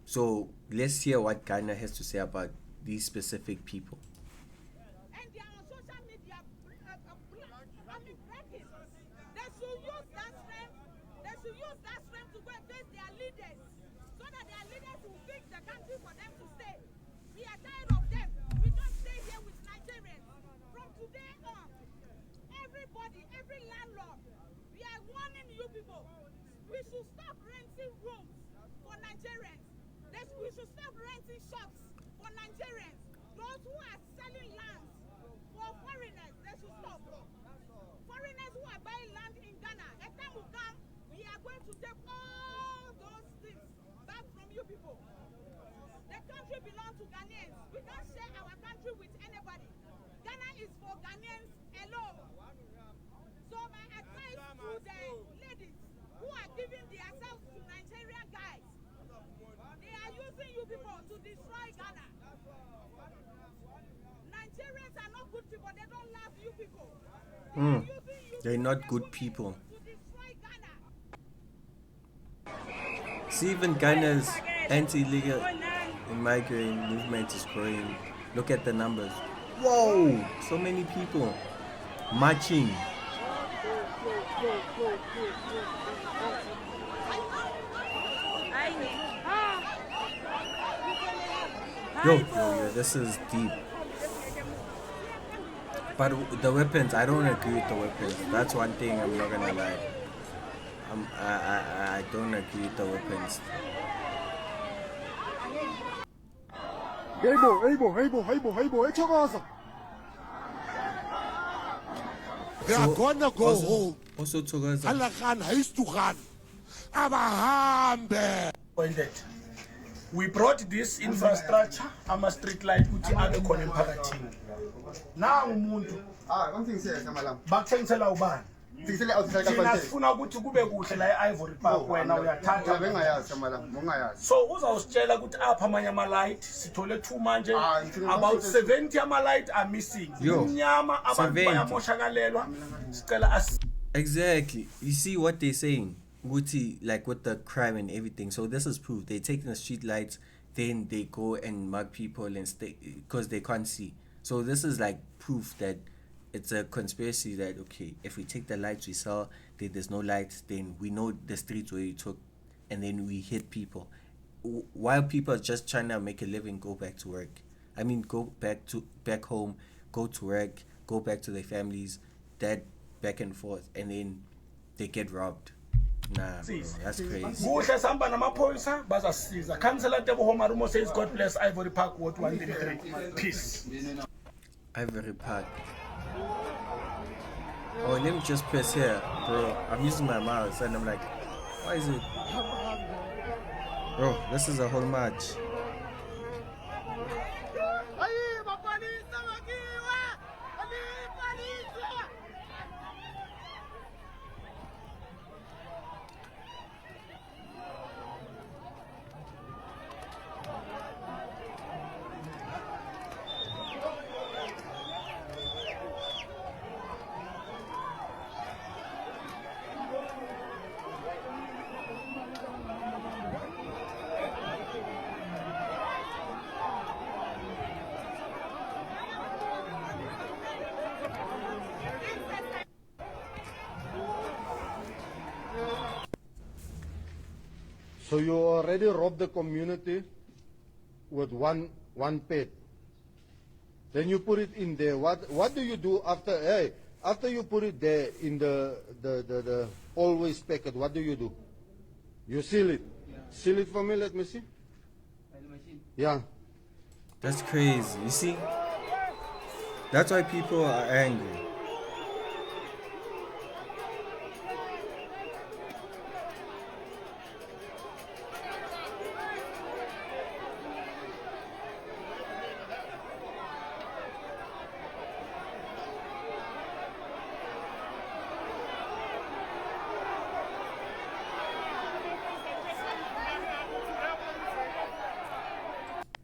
So let's hear what Ghana has to say about these specific people. And they are on social media, they should use that strength to go and face their leaders, so that their leaders will fix the country for them to stay. We are tired of them. We don't stay here with Nigerians. From today on, everybody, every landlord, we are warning you people. We should stop renting rooms for Nigerians. We should stop renting shops for Nigerians. Those who are selling lands for foreigners, they should stop. Foreigners who are buying land in Ghana, a time will come, we are going to take all those things back from you people. The country belongs to Ghanaians. We don't share our country with anybody. Ghana is for Ghanaians alone. So my advice to the ladies who are giving themselves to Nigerian guys, they are using you people to destroy Ghana. Nigerians are not good people. They don't love you people. They're not good people. See, even Ghana's anti-illegal Immigrate movement is growing. Look at the numbers. Whoa! So many people marching. Yo, this is deep. But the weapons, I don't agree with the weapons. That's one thing I'm not gonna lie. I don't agree with the weapons. Hey boy, They are gonna go also, home. Also Togaza. Alakan has to run. Abahambe. We brought this infrastructure, ama street light uthi abe khona emphakathini. Na umuntu bakuthengisela ubani? Thina sifuna ukuthi kube kuhle la e-Ivory Park wena uyathatha bengayazi mongayazi. So uzawusitshela ukuthi apha amanye ama light sithole 2 manje about 70 ama light are missing. Umnyama abantu bayamoshakalelwa. Sicela Exactly. You see what they're saying? Guti, like with the crime and everything. So this is proof. They take the street lights, then they go and mug people and stay because they can't see. So this is like proof that it's a conspiracy that okay, if we take the lights we saw, then there's no lights, then we know the streets where you took, and then we hit people. While people are just trying to make a living, go back to work. I mean, go back home, go to work, go back to their families, that back and forth, and then they get robbed. Nah, bro, that's crazy. Kuhle samba namaphoyisa bazasiza. Councillor Teboho Marumo says God bless Ivory Park Ward 133. Peace. Ivory Park. Oh, let me just press here, bro. I'm using my mouse and I'm like, why is it? Bro, this is a whole match. So you already robbed the community with one pet. Then you put it in there. What do you do after? Hey, after you put it there in the always packet, what do? You seal it. Yeah. Seal it for me. Let me see. Yeah. That's crazy. You see? That's why people are angry.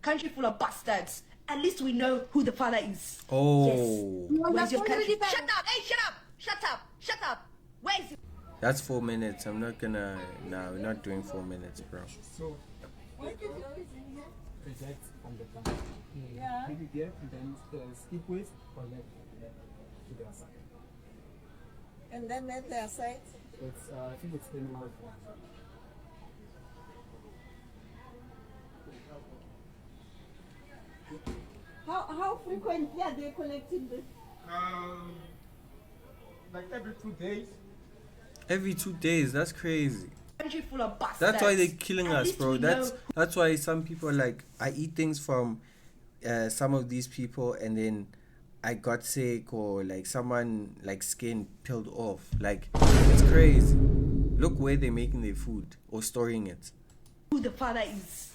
Country full of bastards. At least we know who the father is. Oh. Yes. Where's your country? Shut up! Hey, shut up! Shut up! Shut up! Where's it? That's 4 minutes. I'm not gonna. No, we're not doing 4 minutes, bro. So, project on the plan. Yeah. Maybe there and then skip with or let to their side. And then at their side? It's I think it's animal. How frequently are they collecting this? Like every 2 days. Every 2 days, that's crazy. Country full of bastards. That's why they're killing us, bro. That's why some people are like, I eat things from some of these people and then I got sick or like someone like skin peeled off. Like, it's crazy. Look where they're making their food or storing it. Who the father is.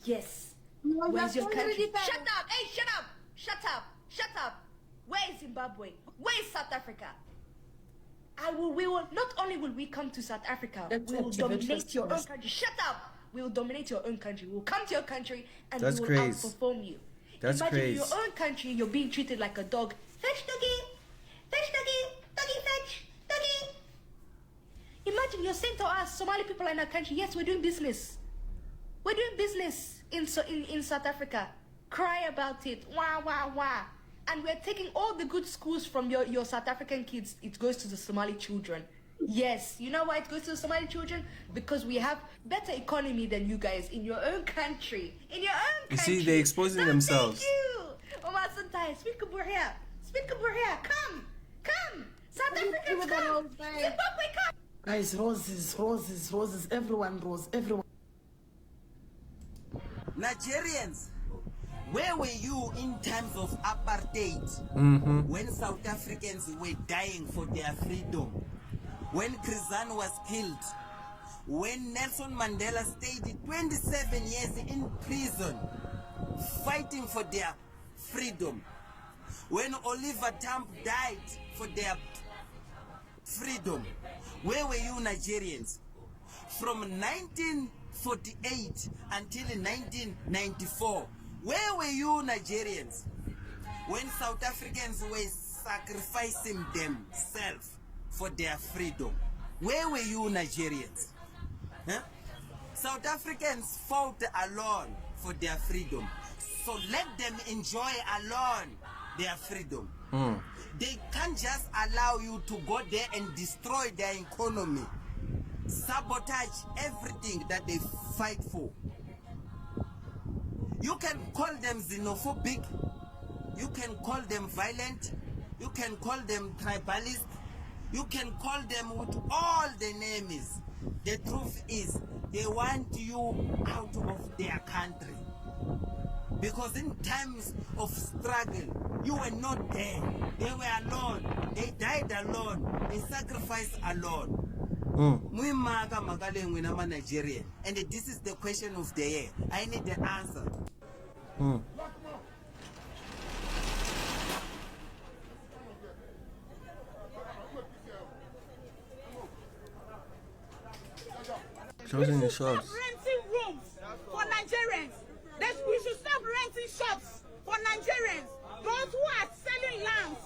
Yes. Where's your country? Shut up! Hey, shut up! Shut up! Shut up! Where is Zimbabwe? Where is South Africa? We will not only will we come to South Africa, we will dominate your own country. Shut up! We will dominate your own country. We will come to your country and we will outperform you. That's Imagine crazy. in your own country, you're being treated like a dog. Fetch doggy! Fetch doggy! Doggy fetch! Doggy! Imagine you're saying to us, Somali people are in our country, yes, we're doing business. We're doing business in South Africa. Cry about it. Wah, wah, wah. And we're taking all the good schools from your South African kids. It goes to the Somali children. Yes, you know why it goes to the Somali children? Because we have better economy than you guys in your own country. In your own country. You see, they're exposing themselves. Thank you. Omar Santai, speak up here. Speak up here. Come. South Africans, come. Zimbabwe, come. Guys, roses. Everyone rose. Everyone. Nigerians, where were you in times of apartheid? When South Africans were dying for their freedom? When Krizan was killed? When Nelson Mandela stayed 27 years in prison fighting for their freedom? When Oliver Tambo died for their freedom? Where were you, Nigerians? From 1948 until 1994, where were you, Nigerians? When South Africans were sacrificing themselves for their freedom, where were you, Nigerians? South Africans fought alone for their freedom, so let them enjoy alone their freedom. They can't just allow you to go there and destroy their economy, sabotage everything that they fight for. You can call them xenophobic, you can call them violent, you can call them tribalist, you can call them with all the names. The truth is, they want you out of their country. Because in times of struggle, you were not there. They were alone. They died alone. They sacrificed alone. Nigeria. And this is the question of the year. I need the answer. Closing the shops. Stop renting rooms for Nigerians. We should stop renting shops for Nigerians. Those who are selling lands.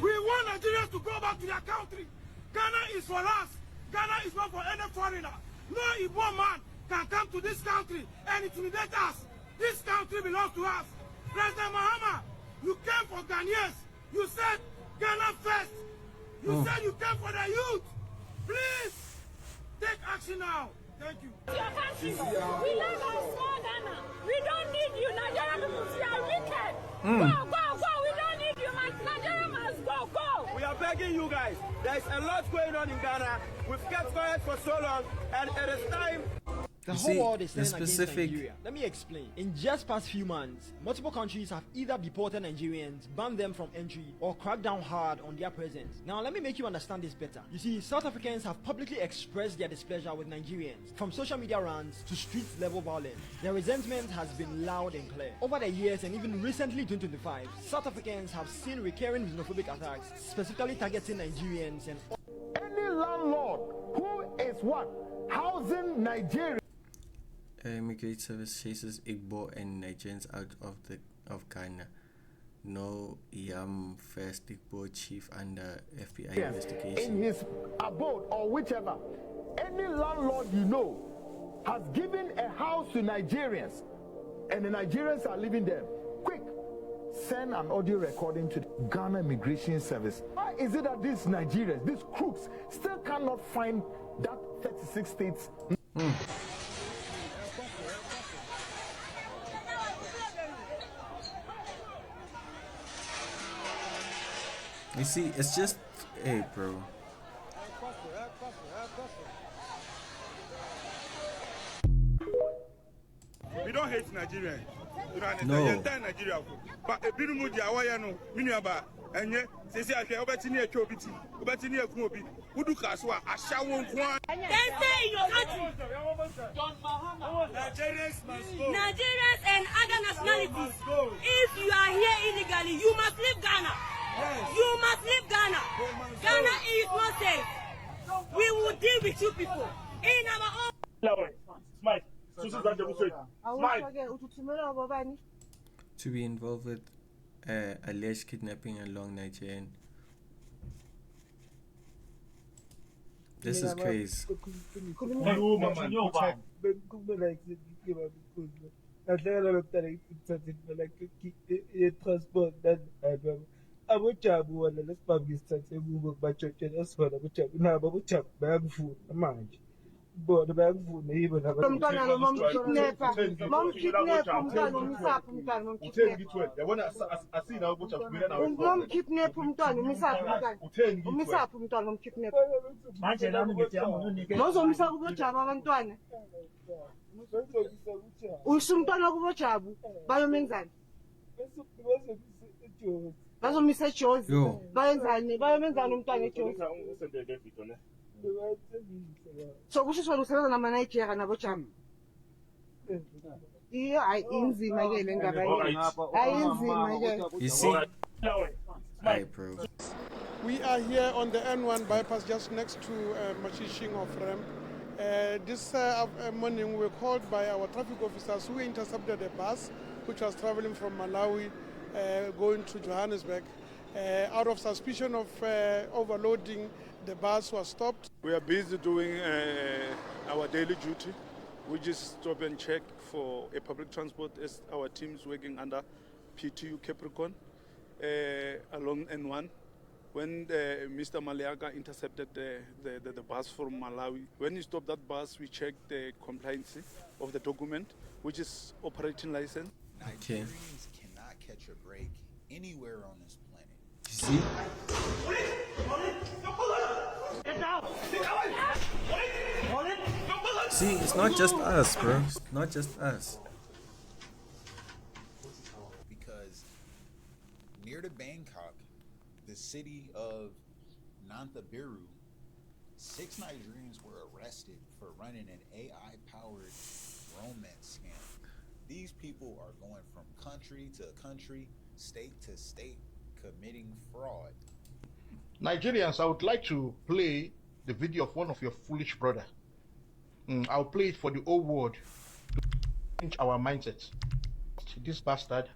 We want Nigerians to go back to their country. Ghana is for us. Ghana is not for any foreigner. No Igbo man can come to this country and intimidate us. This country belongs to us. President Mahama, you came for Ghanaians. You said Ghana first. You said you came for the youth. Please, take action now. Thank you. Your country. We love our small Ghana. We don't need you, Nigerian people. You are wicked. Go. We don't need you. Nigeria must go. We are begging you guys. There is a lot going on in Ghana. We've kept quiet for so long, and it is time. The whole world is turning against Nigeria. Let me explain. In just past few months, multiple countries have either deported Nigerians, banned them from entry, or cracked down hard on their presence. Now let me make you understand this better. You see, South Africans have publicly expressed their displeasure with Nigerians, from social media rants to street level violence. Their resentment has been loud and clear. Over the years and even recently 2025, South Africans have seen recurring xenophobic attacks, specifically targeting Nigerians and any landlord who is what? Housing Nigeria. Immigrate service chases Igbo and Nigerians out of Ghana. No Yam first Igbo chief under FBI investigation. In his abode or whichever, any landlord you know has given a house to Nigerians, and the Nigerians are living there. Quick, send an audio recording to the Ghana Immigration Service. Why is it that these Nigerians, these crooks, still cannot find that 36 states? You see, it's just, hey, bro. We don't hate Nigeria. No. Nigeria. But a bit of Mujawayano, Minaba, and yet, they say, okay, Obatini, Chobiti, Obatini, Kumobi, Udukaswa, Ashawon Kwan. Then stay in your country. Nigerians and other nationalities. If you are here illegally, you must leave Ghana. You must leave Ghana. Ghana is not safe. We will deal with you people in our own. To be involved with alleged kidnapping along Nigerian This is crazy. Abojabu wona lesibambi isithathe kubo kubatshotshela esona abojabu nabo abojabu bayakuvuna manje bona bayakuvuna yibo nabo umntwana lo momkidnapper umntwana umisaphi umntwana momkidnapper yabona asina abojabu kumele nawe momkidnapper umntwana umisaphi umntwana momkidnapper manje nami ngiyama unike mozomisa kubojabu abantwana usho umntwana kubojabu bayomenzani bazomisa ejozi bayenzani bayomenzani umntwana ejozi so kusho sona usebenza nama-Nigeria nabojabu iyo hayi inzima ke le ndaba hayi inzima ke. You see? I approve. We are here on the N1 bypass just next to Machishing of Rem. This morning we were called by our traffic officers who intercepted a bus which was traveling from Malawi going to Johannesburg. Out of suspicion of overloading, the bus was stopped. We are busy doing our daily duty, which is stop and check for a public transport as our team is working under PTU Capricorn along N1. When Mr. Maliaga intercepted the bus from Malawi, when he stopped that bus, we checked the compliance of the document, which is operating license. Nigerians cannot catch a break anywhere on this planet. You see? See, it's not just us, bro. It's not just us. Because near to Bangkok, the city of Nanthabiru, 6 Nigerians were arrested for running an AI-powered romance scam. These people are going from country to country, state to state, committing fraud. Nigerians, I would like to play the video of one of your foolish brother. I'll play it for the whole world to change our mindset. This bastard.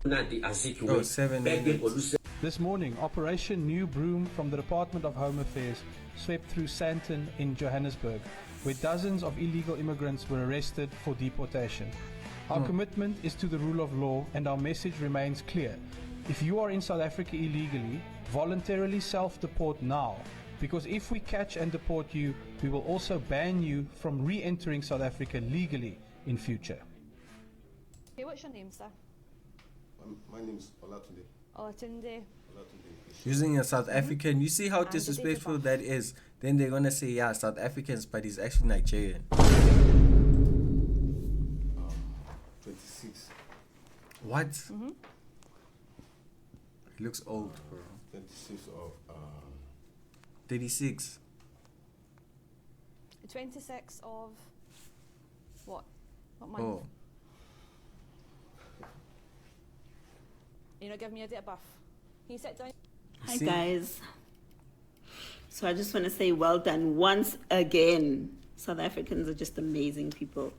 Oh, 7 minutes. This morning, Operation New Broom from the Department of Home Affairs swept through Sandton in Johannesburg, where dozens of illegal immigrants were arrested for deportation. Our commitment is to the rule of law, and our message remains clear. If you are in South Africa illegally, voluntarily self-deport now, because if we catch and deport you, we will also ban you from re-entering South Africa legally in future. Okay, what's your name, sir? My name is Olatunde. Olatunde. Using a South African, you see how disrespectful that is. Then they're gonna say, yeah, South Africans, but he's actually Nigerian. 26. What? He looks old, bro. 26 of 36. 26 of what? What month? Oh. You're not giving me a date of birth. Can you sit down? Hi guys. So I just want to say well done once again. South Africans are just amazing people.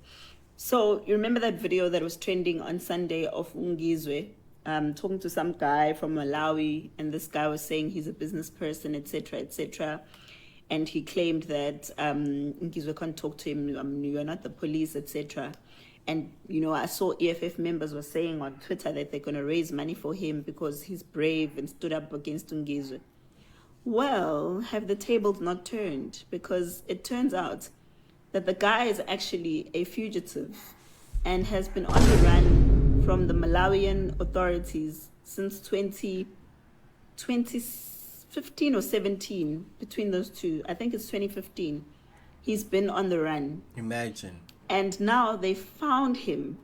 So you remember that video that was trending on Sunday of Ungizwe talking to some guy from Malawi, and this guy was saying he's a business person, etc., etc. And he claimed that Ungizwe can't talk to him, you're not the police, etc. And, you know, I saw EFF members were saying on Twitter that they're going to raise money for him because he's brave and stood up against Ungizwe. Well, have the tables not turned? Because it turns out that the guy is actually a fugitive and has been on the run from the Malawian authorities since 2015 or 17, between those two. I think it's 2015. He's been on the run. Imagine. And now they found him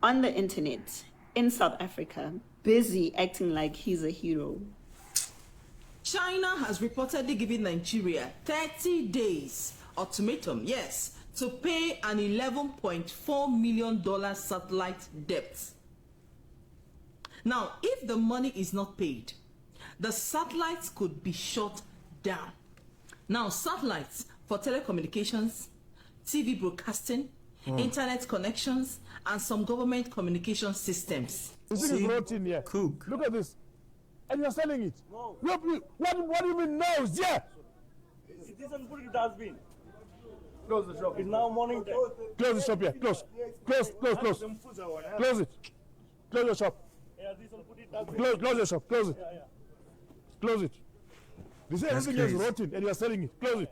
on the internet in South Africa, busy acting like he's a hero. China has reportedly given Nigeria 30 days ultimatum, yes, to pay an $11.4 million satellite debt. Now, if the money is not paid, the satellites could be shut down. Now, satellites for telecommunications, TV broadcasting, internet connections, and some government communication systems. See, in here. Cook. Look at this. And you're selling it. No. What do you mean no? Yeah. this and put it in the dustbin. Close the shop. It's now morning time. Close the shop here. Close. Close it. Close your shop. Yeah, this one put it in the dustbin. Close your shop. Close it. Yeah. Close it. They say That's everything is crazy. rotten and you are selling it. Close it.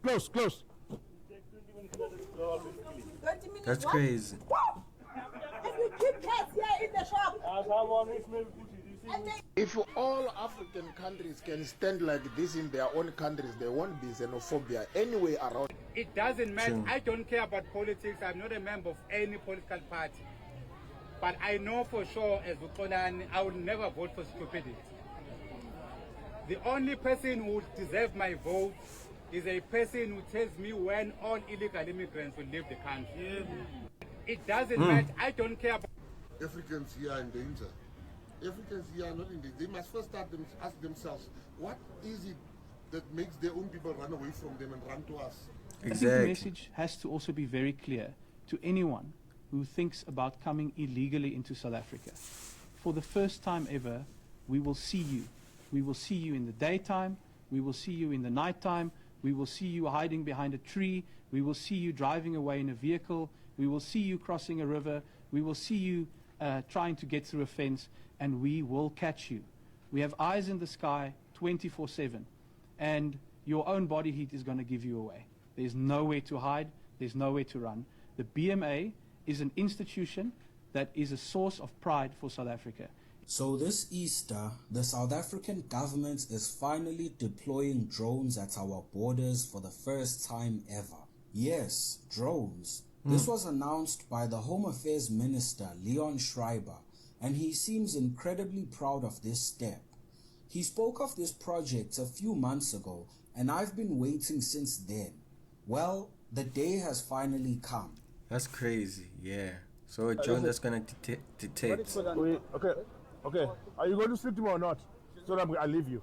Close. 20 minutes. That's what? crazy. And you keep cats here in the shop. And they If all African countries can stand like this in their own countries, there won't be xenophobia anywhere around. It doesn't matter. True. I don't care about politics. I'm not a member of any political party. But I know for sure, as Ukolani, I will never vote for stupidity. The only person who would deserve my vote is a person who tells me when all illegal immigrants will leave the country. It doesn't matter. I don't care about... Africans here are in danger. Africans here are not in danger. They must first ask themselves, what is it that makes their own people run away from them and run to us? I think the message has to also be very clear to anyone who thinks about coming illegally into South Africa. For the first time ever, we will see you. We will see you in the daytime. We will see you in the nighttime. We will see you hiding behind a tree. We will see you driving away in a vehicle. We will see you crossing a river. We will see you trying to get through a fence, and we will catch you. We have eyes in the sky 24/7, and your own body heat is going to give you away. There's nowhere to hide. There's nowhere to run. The BMA is an institution that is a source of pride for South Africa. So this Easter, the South African government is finally deploying drones at our borders for the first time ever. Yes, drones. This was announced by the Home Affairs Minister, Leon Schreiber, and he seems incredibly proud of this step. He spoke of this project a few months ago, and I've been waiting since then. Well, the day has finally come. That's crazy, yeah. So a drone that's gonna detect. Okay. Are you going to speak to me or not? So that I'll leave you.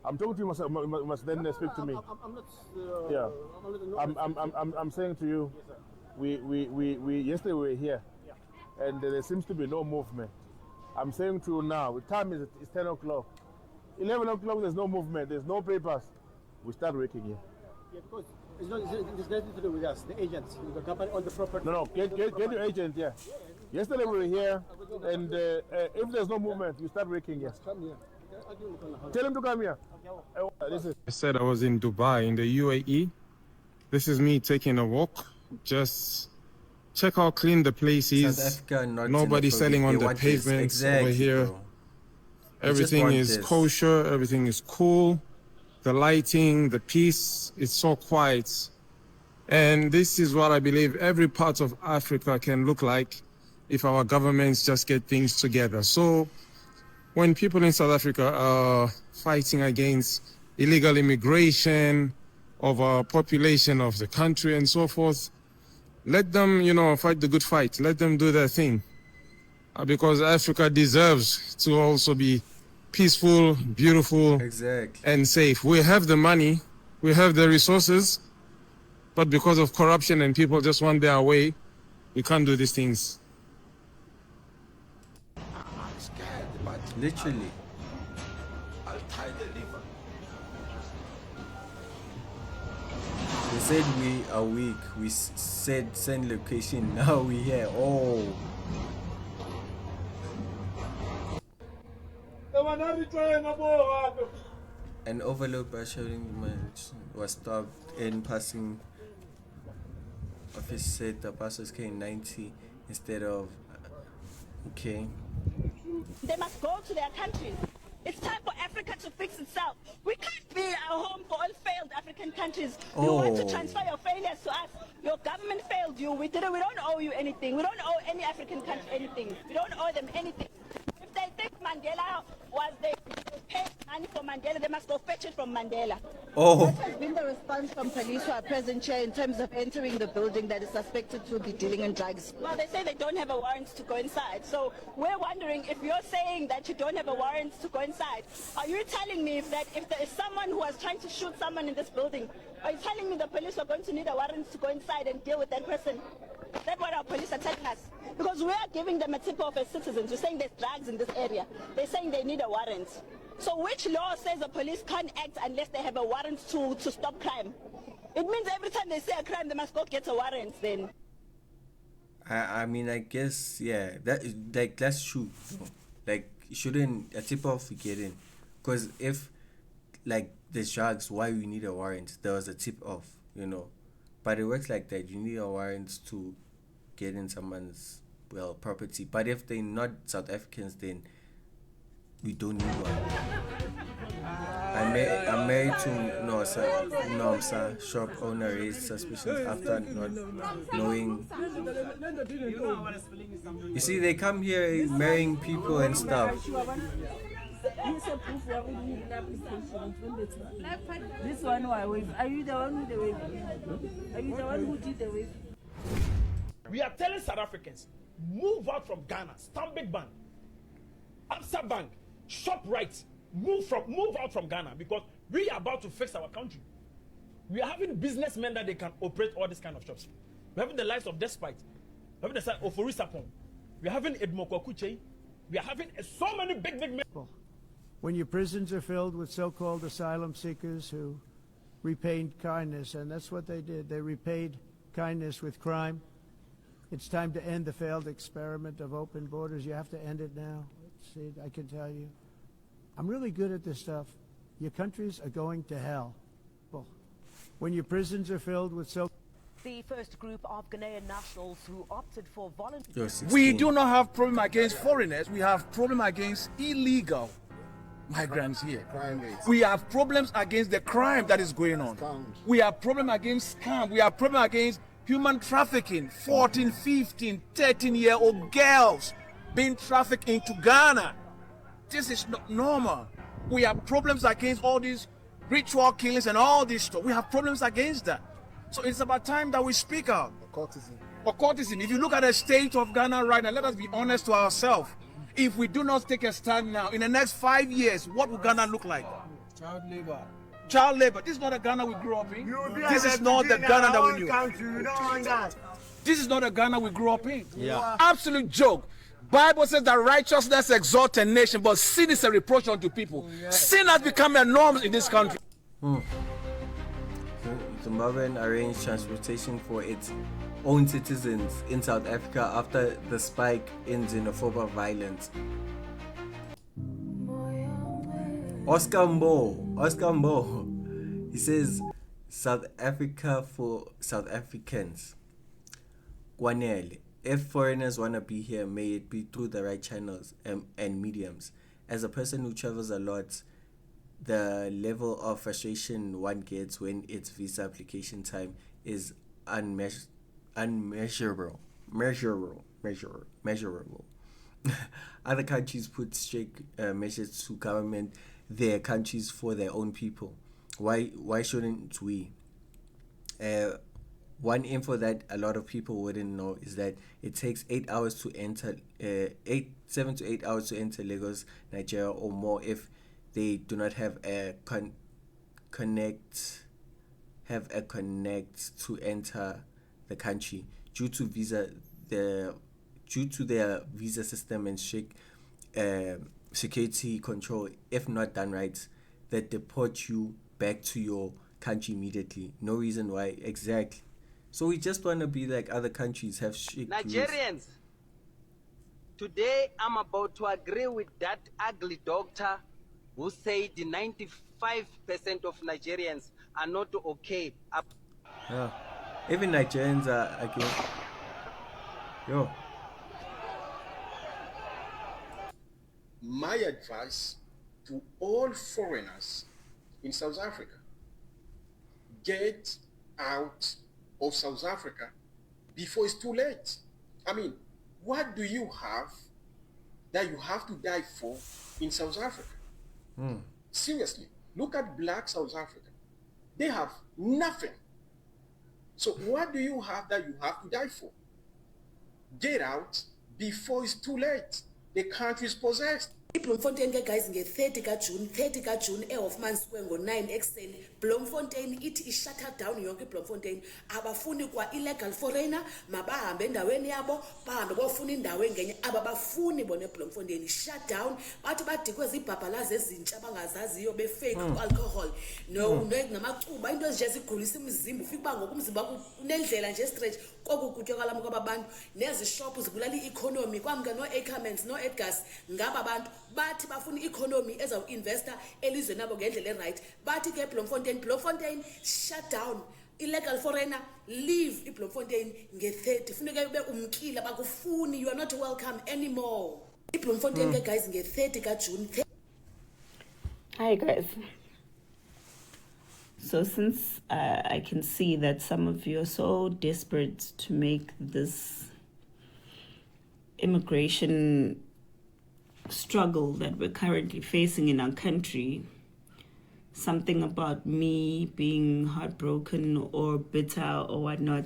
I'm talking to you. You must then speak to me. I'm not. Yeah. I'm saying to you, we yesterday we were here, and there seems to be no movement. I'm saying to you now, the time is 10 o'clock. 11 o'clock, there's no movement, there's no papers. We start working here. Yeah, because it's nothing to do with us, the agents, the company, all the property. No, get your agent here. Yesterday we were here, and if there's no movement, we start working here. Tell him to come here. I said I was in Dubai, in the UAE. This is me taking a walk. Just check how clean the place is. Nobody selling on the pavements over here. Everything is kosher, everything is cool. The lighting, the peace, it's so quiet. And this is what I believe every part of Africa can look like if our governments just get things together. So when people in South Africa are fighting against illegal immigration, overpopulation of the country and so forth, let them, fight the good fight. Let them do their thing. Because Africa deserves to also be peaceful, beautiful, and safe. We have the money, we have the resources, but because of corruption and people just want their way, we can't do these things. I'm scared, but literally. I'll try the liver. They said we are weak. We said send location. Now we here. Oh. An overload by showing was stopped in passing office said the buses came 90 instead of okay. They must go to their countries. It's time for Africa to fix itself. We can't be a home for all failed African countries. You want to transfer your failures to us. Your government failed you. We don't owe you anything. We don't owe any African country anything. We don't owe them anything. If they think Mandela was they paid money for Mandela, they must go fetch it from Mandela. What has been the response from police who are present here in terms of entering the building that is suspected to be dealing in drugs? Well, they say they don't have a warrant to go inside. So we're wondering, if you're saying that you don't have a warrant to go inside, are you telling me that if there is someone who was trying to shoot someone in this building, are you telling me the police are going to need a warrant to go inside and deal with that person? That's what our police are telling us. Because we are giving them a tip of as citizens. We're saying there's drugs in this area. They're saying they need a warrant. So which law says the police can't act unless they have a warrant to stop crime? It means every time they say a crime, they must go get a warrant then. I mean, I guess, yeah, that is, like, that's true. Like, shouldn't a tip-off get in? Because if, like, there's drugs, why we need a warrant? There was a tip-off, you know. But it works like that. You need a warrant to get in someone's, well, property. But if they're not South Africans, then we don't need one. I'm married to Nomsa. Shop owner raised suspicions after not knowing. You see, they come here marrying people and stuff. This one, why wave? Are you the one with the wave? Are you the one who did the wave? We are telling South Africans, move out from Ghana, Stanbic Bank, Absa Bank, ShopRite, move out from Ghana, because we are about to fix our country. We are having businessmen that they can operate all these kind of shops. We're having the likes of Despite, we're having the side of Oforisapon, we're having Edmoko Kuche, we are having so many big men. When your prisons are filled with so-called asylum seekers who repaid kindness, and that's what they did. They repaid kindness with crime. It's time to end the failed experiment of open borders. You have to end it now. See, I can tell you. I'm really good at this stuff. Your countries are going to hell. Well, when your prisons are filled with The first group of Ghanaian nationals who opted for voluntary... We do not have problem against foreigners. We have problem against illegal migrants here. We have problems against the crime that is going on. We have problem against scam. We have problem against human trafficking. 14, 15, 13-year-old girls being trafficked into Ghana. This is not normal. We have problems against all these ritual killings and all this stuff. We have problems against that. So it's about time that we speak out. Occultism. If you look at the state of Ghana right now, let us be honest to ourselves. If we do not take a stand now, in the next 5 years, what will Ghana look like? child labor. Child labor. This is not the Ghana we grew up in. This is not the Ghana that we knew. This is not the Ghana we grew up in. Yeah. Absolute joke. Bible says that righteousness exalts a nation, but sin is a reproach unto people. Sin has become a norm in this country. Zimbabwean arranged transportation for its own citizens in South Africa after the spike in xenophobic violence. Oscar Mbo, he says South Africa for South Africans. Kwanele. If foreigners want to be here, may it be through the right channels and mediums. As a person who travels a lot, the level of frustration one gets when its visa application time is unmeasurable. Other countries put strict measures to government their countries for their own people. Why shouldn't we? One info that a lot of people wouldn't know is that it takes 8 hours to enter 7 to 8 hours to enter Lagos, Nigeria, or more if they do not have a connect to enter the country due to their visa system and strict security control. If not done right, they deport you back to your country immediately. No reason why. Exactly. So we just want to be like other countries, have strict Nigerians. rules. Today I'm about to agree with that ugly doctor who said 95% of Nigerians are not okay. Yeah. Even Nigerians are against. Yo. My advice to all foreigners in South Africa: get out of South Africa before it's too late. I mean, what do you have that you have to die for in South Africa? Seriously, look at black South Africa. They have nothing. So what do you have that you have to die for? Get out before it's too late. The country is possessed. iBloemfontein ke guys nge-30 kaJune 30 kaJune eHoffman Square ngo-9 ekuseni. Bloemfontein ithi i-shut down yonke iBloemfontein. Abafuni kwa illegal foreigner, mabahambe endaweni yabo bahambe bofuna indawo engenye. Ababafuni bona eBloemfontein shut down. Bathi badikwe zibhabhalazi ezintsha abangazaziyo befake alcohol namacuba into ezinje zigulisa imizimba. Ufika uba ngokumzimba kunendlela nje stretch kokukutya kwalamo kwabantu nezishophu zibulala i-economy kwamke no-Ackermans no-Edgars ngaba abantu bathi bafuna i-economy ezawu-investa elizweni nabo ngendlela e-right. Bathi ke Bloemfontein shut down illegal foreigner leave iBloemfontein nge-30 funeka ube umkile bakufuni, you are not welcome anymore. iBloemfontein ke guys nge-30 kaJune. Hi guys. So since I can see that some of you are so desperate to make this immigration struggle that we're currently facing in our country, something about me being heartbroken or bitter or whatnot.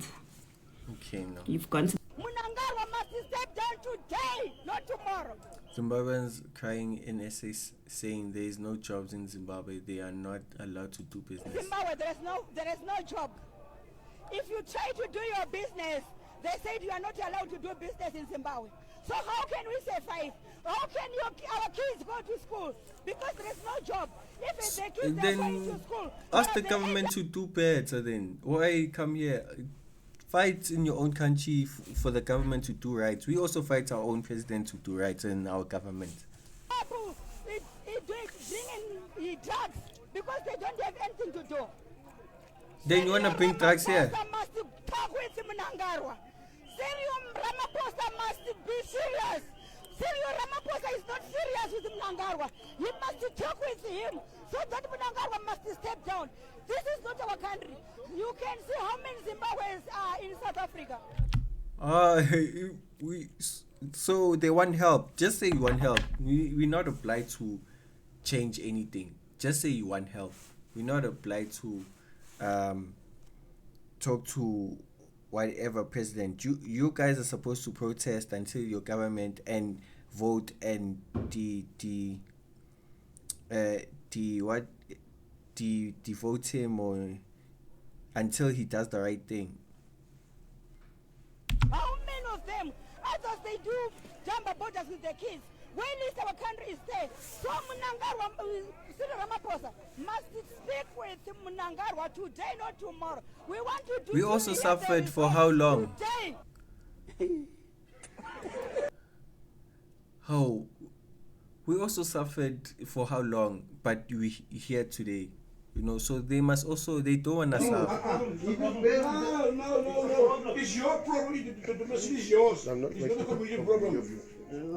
Okay, no. You've gone to Munangagwa must step down today, not tomorrow. Zimbabweans crying in essays saying there is no jobs in Zimbabwe. They are not allowed to do business. Zimbabwe, there is no job. If you try to do your business, they said you are not allowed to do business in Zimbabwe. So how can we survive? How can our kids go to school? Because there is no job. If the kids are going to school, ask the government to do better then. Why come here? Fight in your own country for the government to do right. We also fight our own president to do right in our government. People bringing drugs because they don't have anything to do. Then you want to bring drugs here? Must talk with Mnangagwa. Ramaphosa must be serious. Ramaphosa is not serious with Mnangagwa. He must talk with him so that Mnangagwa must step down. This is not our country. You can see how many Zimbabweans are in South Africa. So they want help. Just say you want help. We're not obliged to change anything. Just say you want help. We're not obliged to talk to whatever president. You guys are supposed to protest until your government and vote and devote him or until he does the right thing. How many of them, others they do jump borders with their kids? When is our country is there? So Mnangagwa, Ramaphosa must speak with Mnangagwa today, not tomorrow. We want to do. We also suffered for how long? Today. How? We also suffered for how long? But we here today. You know, so they must also, they don't want us No, it's your problem. The message is yours. I'm not it's not a community problem.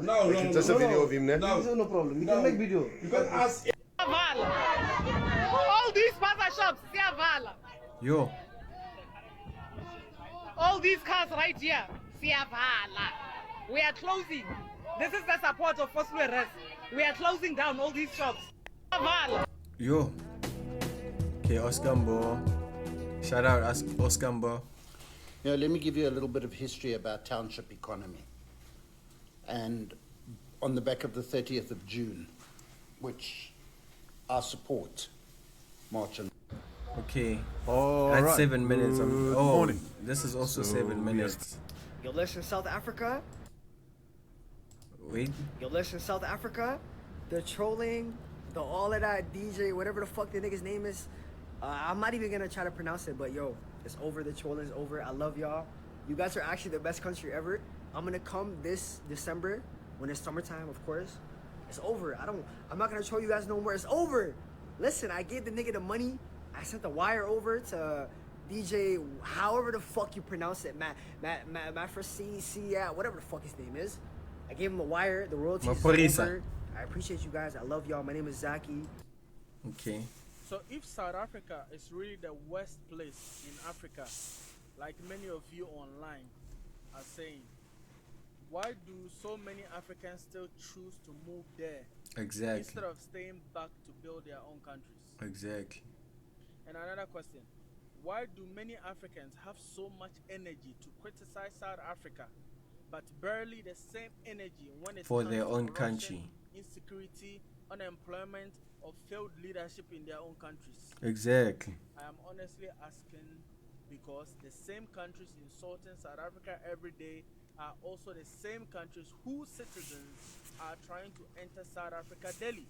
No. Just a video of him there. No problem. You can make video. You can ask. All these pasta shops, Siavala. Yo. All these cars right here, Siavala. We are closing. This is the support of Foslu Arrest. We are closing down all these shops. Siavala. Yo. Okay, Oskambo. Shout out Oskambo. Now, let me give you a little bit of history about township economy. And on the back of the 30th of June, which I support, March on. Okay. All That's right. 7 minutes. Good morning. This is also 7 minutes. You listen, South Africa. Wait. You listen, South Africa. The trolling, the all of that DJ, whatever the fuck the nigga's name is. I'm not even gonna try to pronounce it, but yo, it's over. The trolling is over. I love y'all. You guys are actually the best country ever. I'm gonna come this December when it's summertime, of course. It's over. I'm not gonna troll you guys no more. It's over. Listen, I gave the nigga the money. I sent the wire over to DJ, however the fuck you pronounce it, Matt for whatever the fuck his name is. I gave him the wire. The royalties is over. I appreciate you guys. I love y'all. My name is Zaki. Okay. So if South Africa is really the worst place in Africa, like many of you online are saying, why do so many Africans still choose to move there? Exactly. Instead of staying back to build their own countries? Exactly. And another question, why do many Africans have so much energy to criticize South Africa, but barely the same energy when it's for their own country? insecurity, unemployment, or failed leadership in their own countries. Exactly. I am honestly asking because the same countries insulting South Africa every day are also the same countries whose citizens are trying to enter South Africa daily.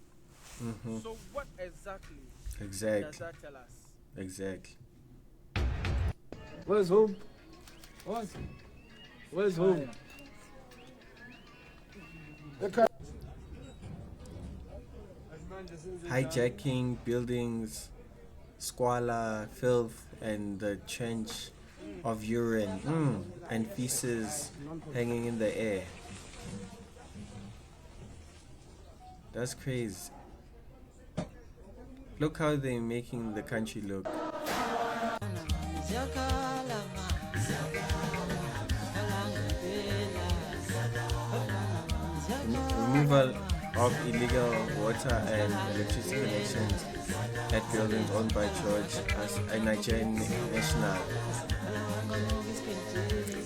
So what exactly does that tell us? Exactly. Where's home? What? Where's home? Hijacking buildings, squalor, filth, and the trench of urine and feces hanging in the air. That's crazy. Look how they're making the country look. Removal of illegal water and electricity connections at buildings owned by George as a Nigerian national.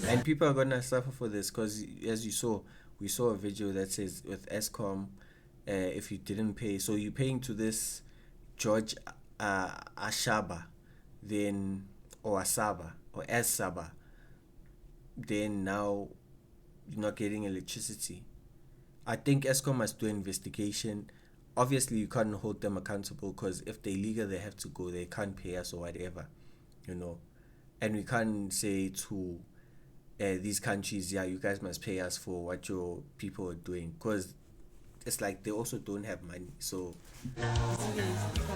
And people are gonna suffer for this because, as you saw, we saw a video that says with Eskom, if you didn't pay, so you're paying to this George Ashaba, then or Asaba or Asaba, then now you're not getting electricity. I think Eskom must do an investigation. Obviously, you can't hold them accountable because if they're illegal, they have to go. They can't pay us or whatever, you know. And we can't say to these countries, yeah, you guys must pay us for what your people are doing, because it's like they also don't have money. So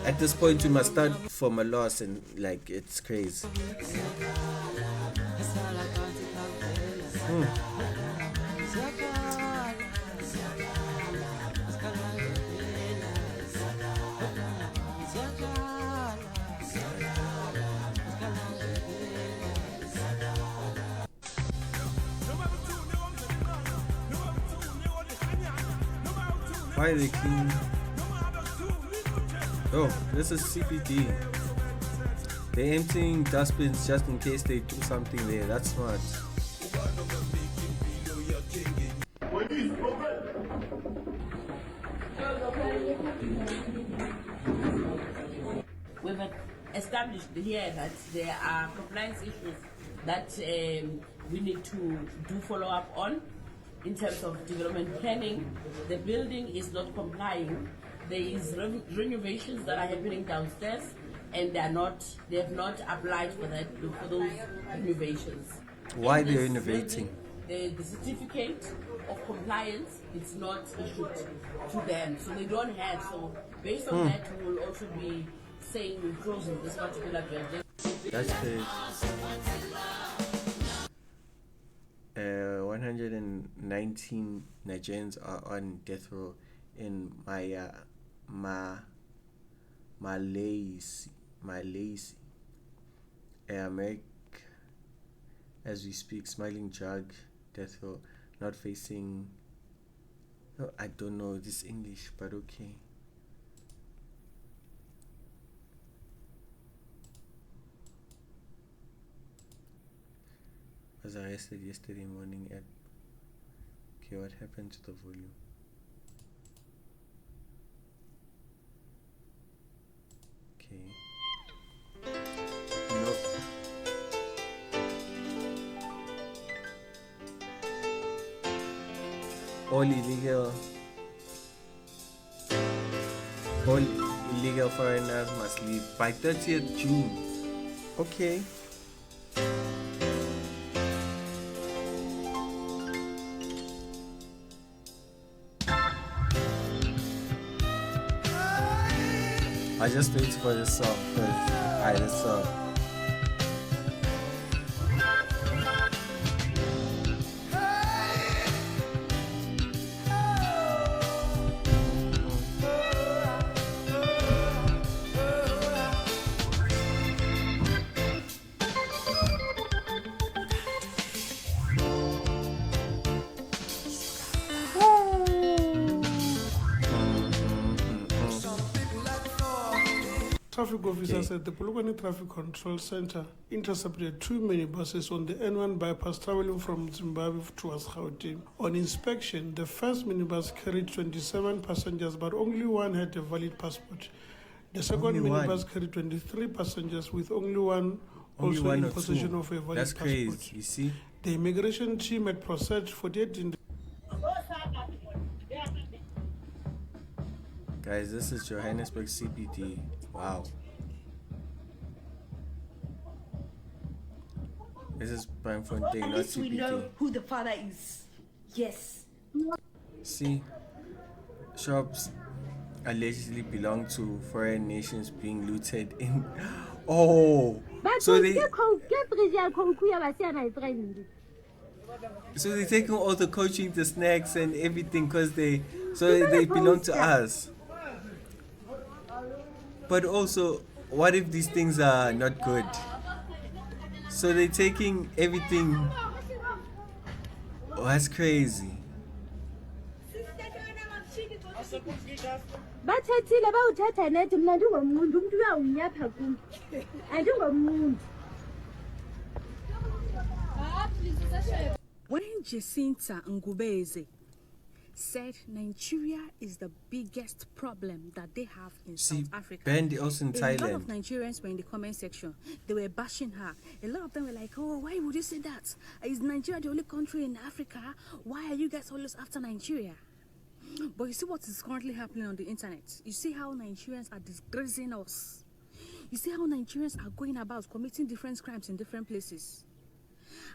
at this point, we must start from a loss, and like it's crazy. Why are they clean? Oh, this is CPD. They're emptying dustbins just in case they do something there. That's smart. We've established here that there are compliance issues that we need to do follow up on. In terms of development planning, the building is not complying. There is renovations that are happening downstairs, and they have not applied for those renovations. Why they're renovating? The certificate of compliance is not issued to them, so they don't have. So based on that, we will also be saying we're closing this particular building. That's good. 119 Nigerians are on death row in Malaysia. America, as we speak, smiling drug death row, not facing. Oh, I don't know this English, but okay. Was arrested yesterday morning at. Okay, what happened to the volume? Okay. No. All illegal foreigners must leave by 30th June. Okay. I just wait for the song first. Alright, the song. traffic officer said the Polokwane Traffic Control Center intercepted 2 minibuses on the N1 bypass traveling from Zimbabwe towards Gauteng. On inspection, the first minibus carried 27 passengers, but only one had a valid passport. The second Only minibus one? carried 23 passengers, with only one Only also one in or possession two. of a valid That's passport. crazy, you see? The immigration team had processed 48 Guys, this is Johannesburg CBD. Wow. This is Bloemfontein, At not least we know CBD. who the father is. Yes. See, shops allegedly belong to foreign nations being looted in. Oh, so they're taking all the coaching, the snacks, and everything because they belong to us. But also, what if these things are not good? So they're taking everything. Oh, that's crazy. bathethile bawuthetha nethi mna ndingomuntu umntu uyawunyapha kum andingomuntu. When Jacinta Ngubeze said Nigeria is the biggest problem that they have in See, South Africa, Bendy also in a lot of Thailand. Nigerians were in the comment section. They were bashing her. A lot of them were like, "Oh, why would you say that? Is Nigeria the only country in Africa? Why are you guys always after Nigeria?" But you see what is currently happening on the internet. You see how Nigerians are disgracing us. You see how Nigerians are going about committing different crimes in different places.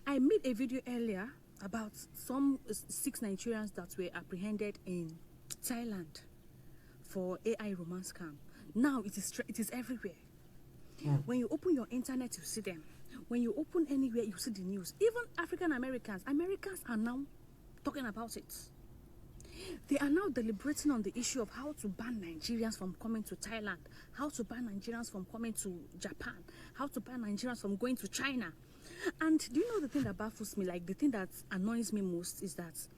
I made a video earlier about some 6 Nigerians that were apprehended in Thailand for AI romance scam. Now it is everywhere. When you open your internet, you see them. When you open anywhere, you see the news. Even African Americans are now talking about it. They are now deliberating on the issue of how to ban Nigerians from coming to Thailand, how to ban Nigerians from coming to Japan, how to ban Nigerians from going to China. And do you know the thing that baffles me, like the thing that annoys me most is that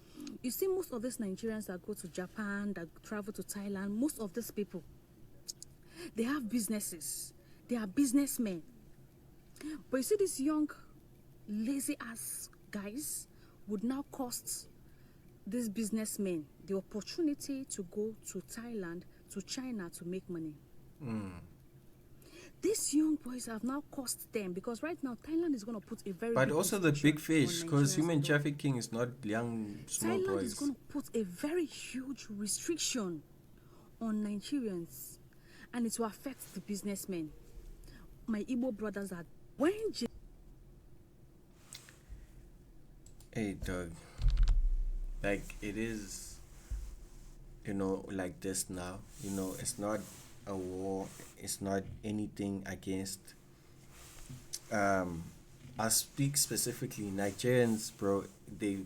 you see most of these Nigerians that go to Japan, that travel to Thailand, most of these people, they have businesses. They are businessmen. But you see these young, lazy ass guys would now cost these businessmen the opportunity to go to Thailand, to China to make money. These young boys have now cost them because right now Thailand is going to put a very But big also the restriction big fish, on because Nigerians human to go. trafficking is not young, small Thailand boys. is going to put a very huge restriction on Nigerians, and it will affect the businessmen. My Igbo brothers are Hey, dog. Like, it is, like this now. It's not a war. It's not anything against. I speak specifically Nigerians, bro. They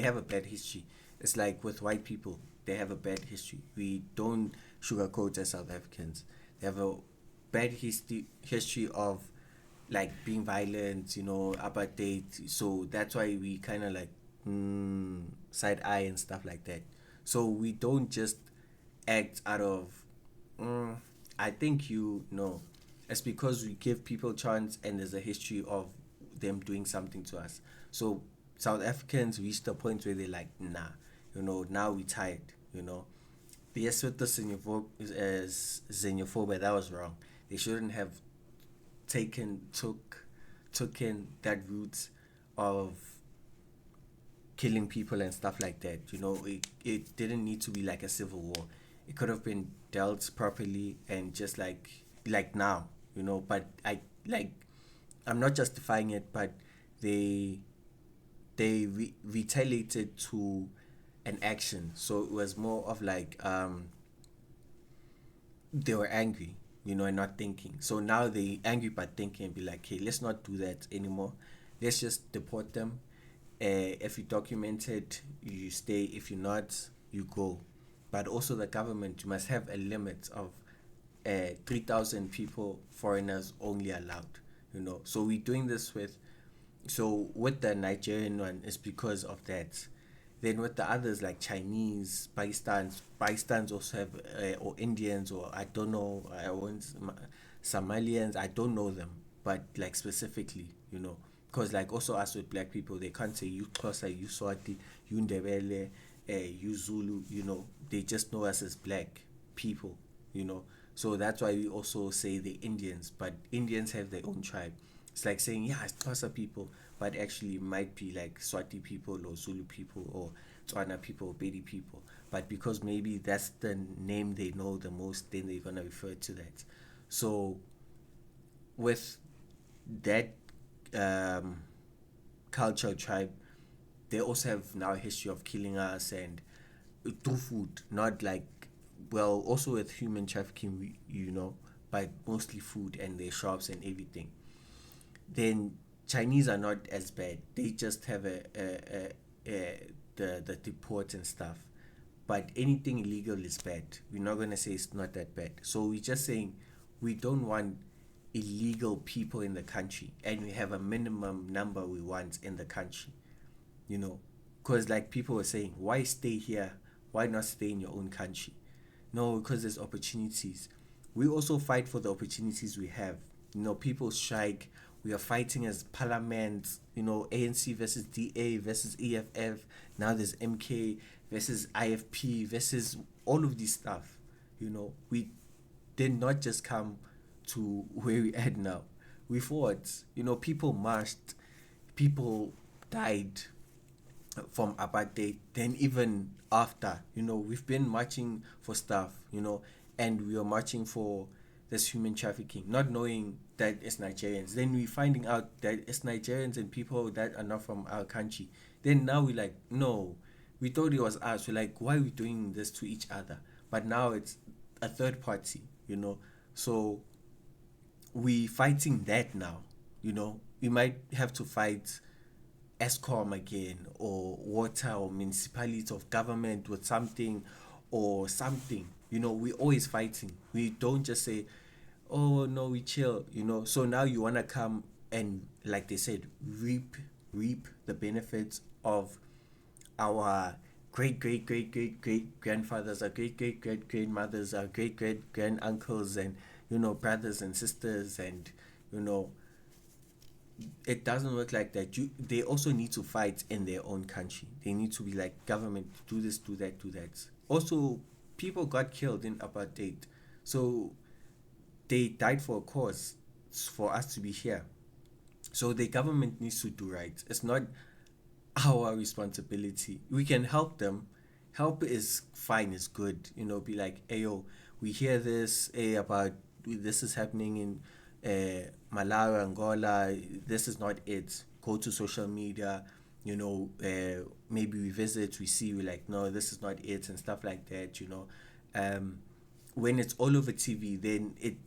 have a bad history. It's like with white people, they have a bad history. We don't sugarcoat as South Africans. They have a bad history of like being violent, apartheid. So that's why we kind of like side eye and stuff like that. So we don't just act out of I think it's because we give people chance and there's a history of them doing something to us. So South Africans reached a point where they're like, nah, now we tired, Yes, with the xenophobia, that was wrong. They shouldn't have taken that route of killing people and stuff like that. It didn't need to be like a civil war. It could have been dealt properly and just like now, but I'm not justifying it, but they retaliated to an action. So it was more of like they were angry, and not thinking. So now they angry but thinking and be like, hey, let's not do that anymore. Let's just deport them. If you documented, you stay. If you're not, you go. But also the government, you must have a limit of 3,000 people, foreigners only allowed. So we're doing this with the Nigerian one is because of that. Then with the others like Chinese, Pakistans also have, or Indians, or I don't know, Somalians, I don't know them, but like specifically, you know, because like also us with black people, they can't say you Xhosa, you Swati, you Ndebele, you Zulu, you know, they just know us as black people, you know. So that's why we also say the Indians, but Indians have their own tribe. It's like saying, yeah, it's Xhosa people, but actually might be like Swati people or Zulu people or Tswana people or Bedi people. But because maybe that's the name they know the most, then they're going to refer to that. So with that cultural tribe, they also have now a history of killing us and through food, not like, well, also with human trafficking, you know, but mostly food and their shops and everything. Then Chinese are not as bad. They just have the deport and stuff. But anything illegal is bad. We're not gonna say it's not that bad. So we're just saying we don't want illegal people in the country, and we have a minimum number we want in the country. You know, because like people were saying, why stay here? Why not stay in your own country? No, because there's opportunities. We also fight for the opportunities we have. You know, people strike. We are fighting as parliament, you know, ANC versus DA versus EFF. Now there's MK versus IFP versus all of these stuff. You know, we did not just come to where we at now. We fought. You know, people marched. People died from apartheid. Then even after, you know, we've been marching for stuff, you know, and we are marching for this human trafficking, not knowing that it's Nigerians. Then we finding out that it's Nigerians and people that are not from our country. Then now we like, no, we thought it was us. We're like, why are we doing this to each other? But now it's a third party, you know. So we fighting that now, you know. We might have to fight ESCOM again, or water, or municipality of government with something or something. You know, we're always fighting. We don't just say, oh no, we chill, you know. So now you want to come and, like they said, reap the benefits of our great grandfathers, our great grandmothers, our great grand uncles, and, you know, brothers and sisters. And, you know, it doesn't work like that. They also need to fight in their own country. They need to be like, government, do this, do that, do that. Also, people got killed in apartheid, so they died for a cause, for us to be here. So the government needs to do right. It's not our responsibility. We can help them. Help is fine, is good. You know, be like, hey, yo, we hear this, about this is happening in Malawi, Angola. This is not it. Go to social media, you know, maybe we visit, we see, we're like, no, this is not it, and stuff like that, you know. When it's all over TV, then it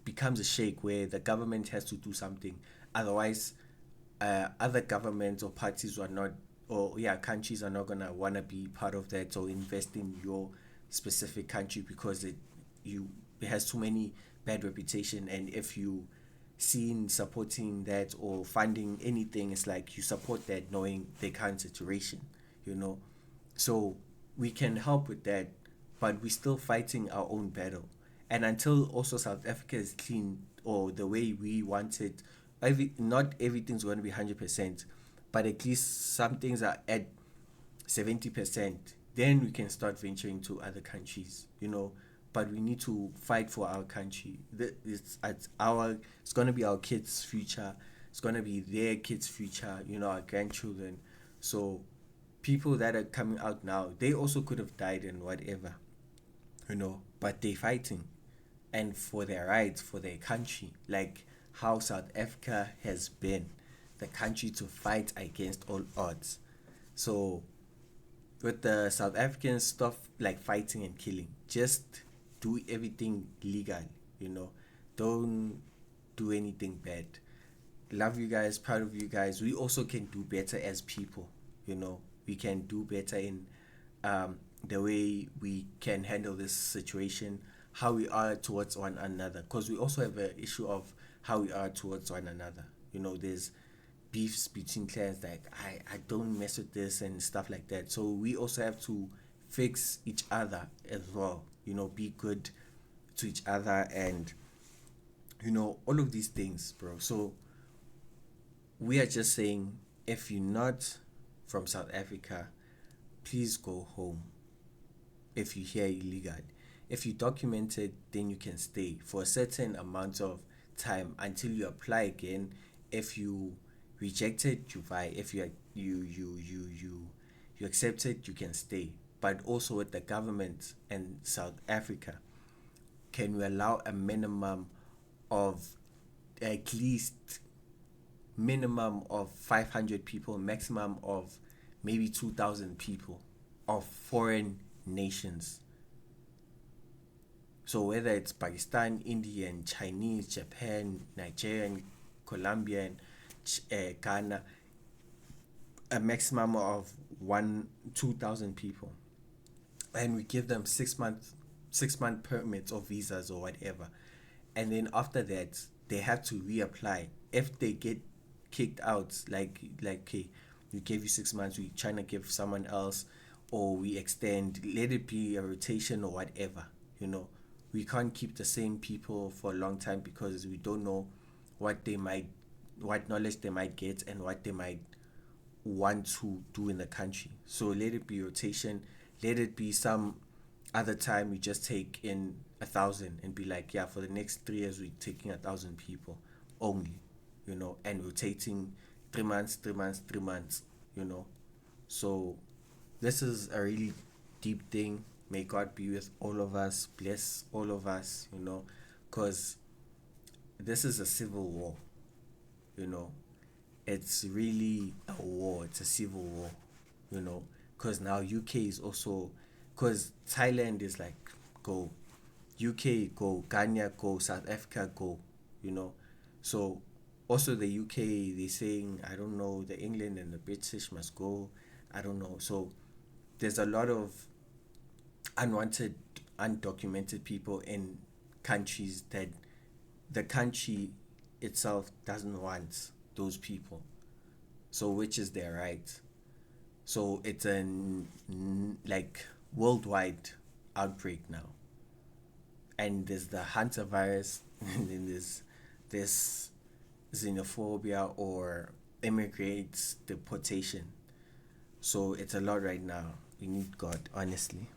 becomes a shake where the government has to do something. Otherwise, other governments or parties are not, or countries are not gonna wanna be part of that or invest in your specific country, because it has too many bad reputation. And if you seen supporting that or funding anything, it's like you support that knowing the current situation, you know. So we can help with that, but we're still fighting our own battle. And until also South Africa is clean, or the way we want it, not everything's going to be 100%, but at least some things are at 70%, then we can start venturing to other countries, you know. But we need to fight for our country. It's going to be our kids' future. It's going to be their kids' future, you know, our grandchildren. So people that are coming out now, they also could have died and whatever, you know, but they're fighting, and for their rights, for their country, like how South Africa has been the country to fight against all odds. So with the South African stuff, like fighting and killing, just do everything legal, you know. Don't do anything bad. Love you guys, proud of you guys. We also can do better as people, you know. We can do better in the way we can handle this situation, how we are towards one another, because we also have an issue of how we are towards one another. You know, there's beefs between clans, like I don't mess with this and stuff like that. So we also have to fix each other as well, you know, be good to each other, and you know, all of these things, bro. So we are just saying, if you're not from South Africa, please go home. If you're here illegal, if you documented, then you can stay for a certain amount of time until you apply again. If you rejected, you buy. If you accepted, you can stay. But also with the government and South Africa, can we allow a minimum of at least minimum of 500 people, maximum of maybe 2,000 people of foreign nations? So whether it's Pakistan, Indian, Chinese, Japan, Nigerian, Colombian, Ghana, a maximum of 2,000 people, and we give them 6 month permits or visas or whatever, and then after that they have to reapply. If they get kicked out, like okay, we gave you 6 months, we trying to give someone else, or we extend, let it be a rotation or whatever, you know. We can't keep the same people for a long time because we don't know what knowledge they might get and what they might want to do in the country. So let it be rotation. Let it be some other time we just take in 1,000 and be like, yeah, for the next 3 years we're taking 1,000 people only, you know, and rotating 3 months, 3 months, 3 months, you know. So this is a really deep thing. May God be with all of us, bless all of us, you know, because this is a civil war, you know. It's really a war, it's a civil war, you know, because now UK is also, because Thailand is like, go, UK go, Ghana go, South Africa go, you know. So also the UK, they're saying, I don't know, the England and the British must go, I don't know. So there's a lot of unwanted, undocumented people in countries that the country itself doesn't want those people. So which is their right. So it's an like worldwide outbreak now. And there's the Hunter virus, and then there's this xenophobia or immigrate deportation. So it's a lot right now. We need God, honestly.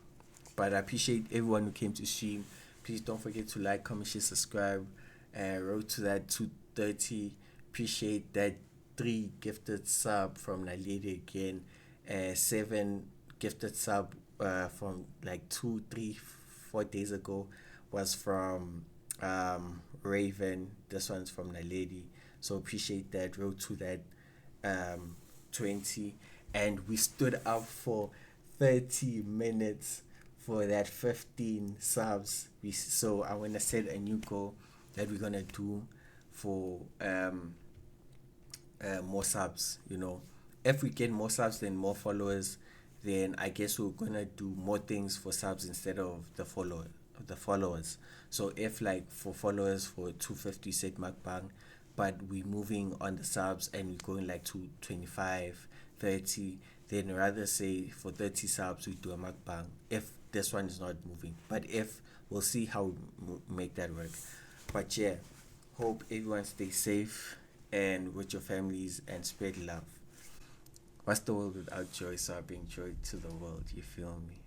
But I appreciate everyone who came to stream. Please don't forget to like, comment, share, subscribe. Road to that 230. Appreciate that 3 gifted sub from Naledi again. 7 gifted sub from like 2, 3, 4 days ago was from Raven. This one's from Naledi. So appreciate that. Road to that 20. And we stood up for 30 minutes for that 15 subs. So I want to set a new goal that we're gonna do for more subs, you know. If we get more subs and more followers, then I guess we're gonna do more things for subs instead of the followers. So if like for followers for 250 set mukbang, but we're moving on the subs and we're going like to 25, 30, then rather say for 30 subs we do a mukbang if this one is not moving. But if we'll see how we make that work. But yeah, hope everyone stays safe and with your families and spread love. What's the world without joy? So I bring joy to the world. You feel me?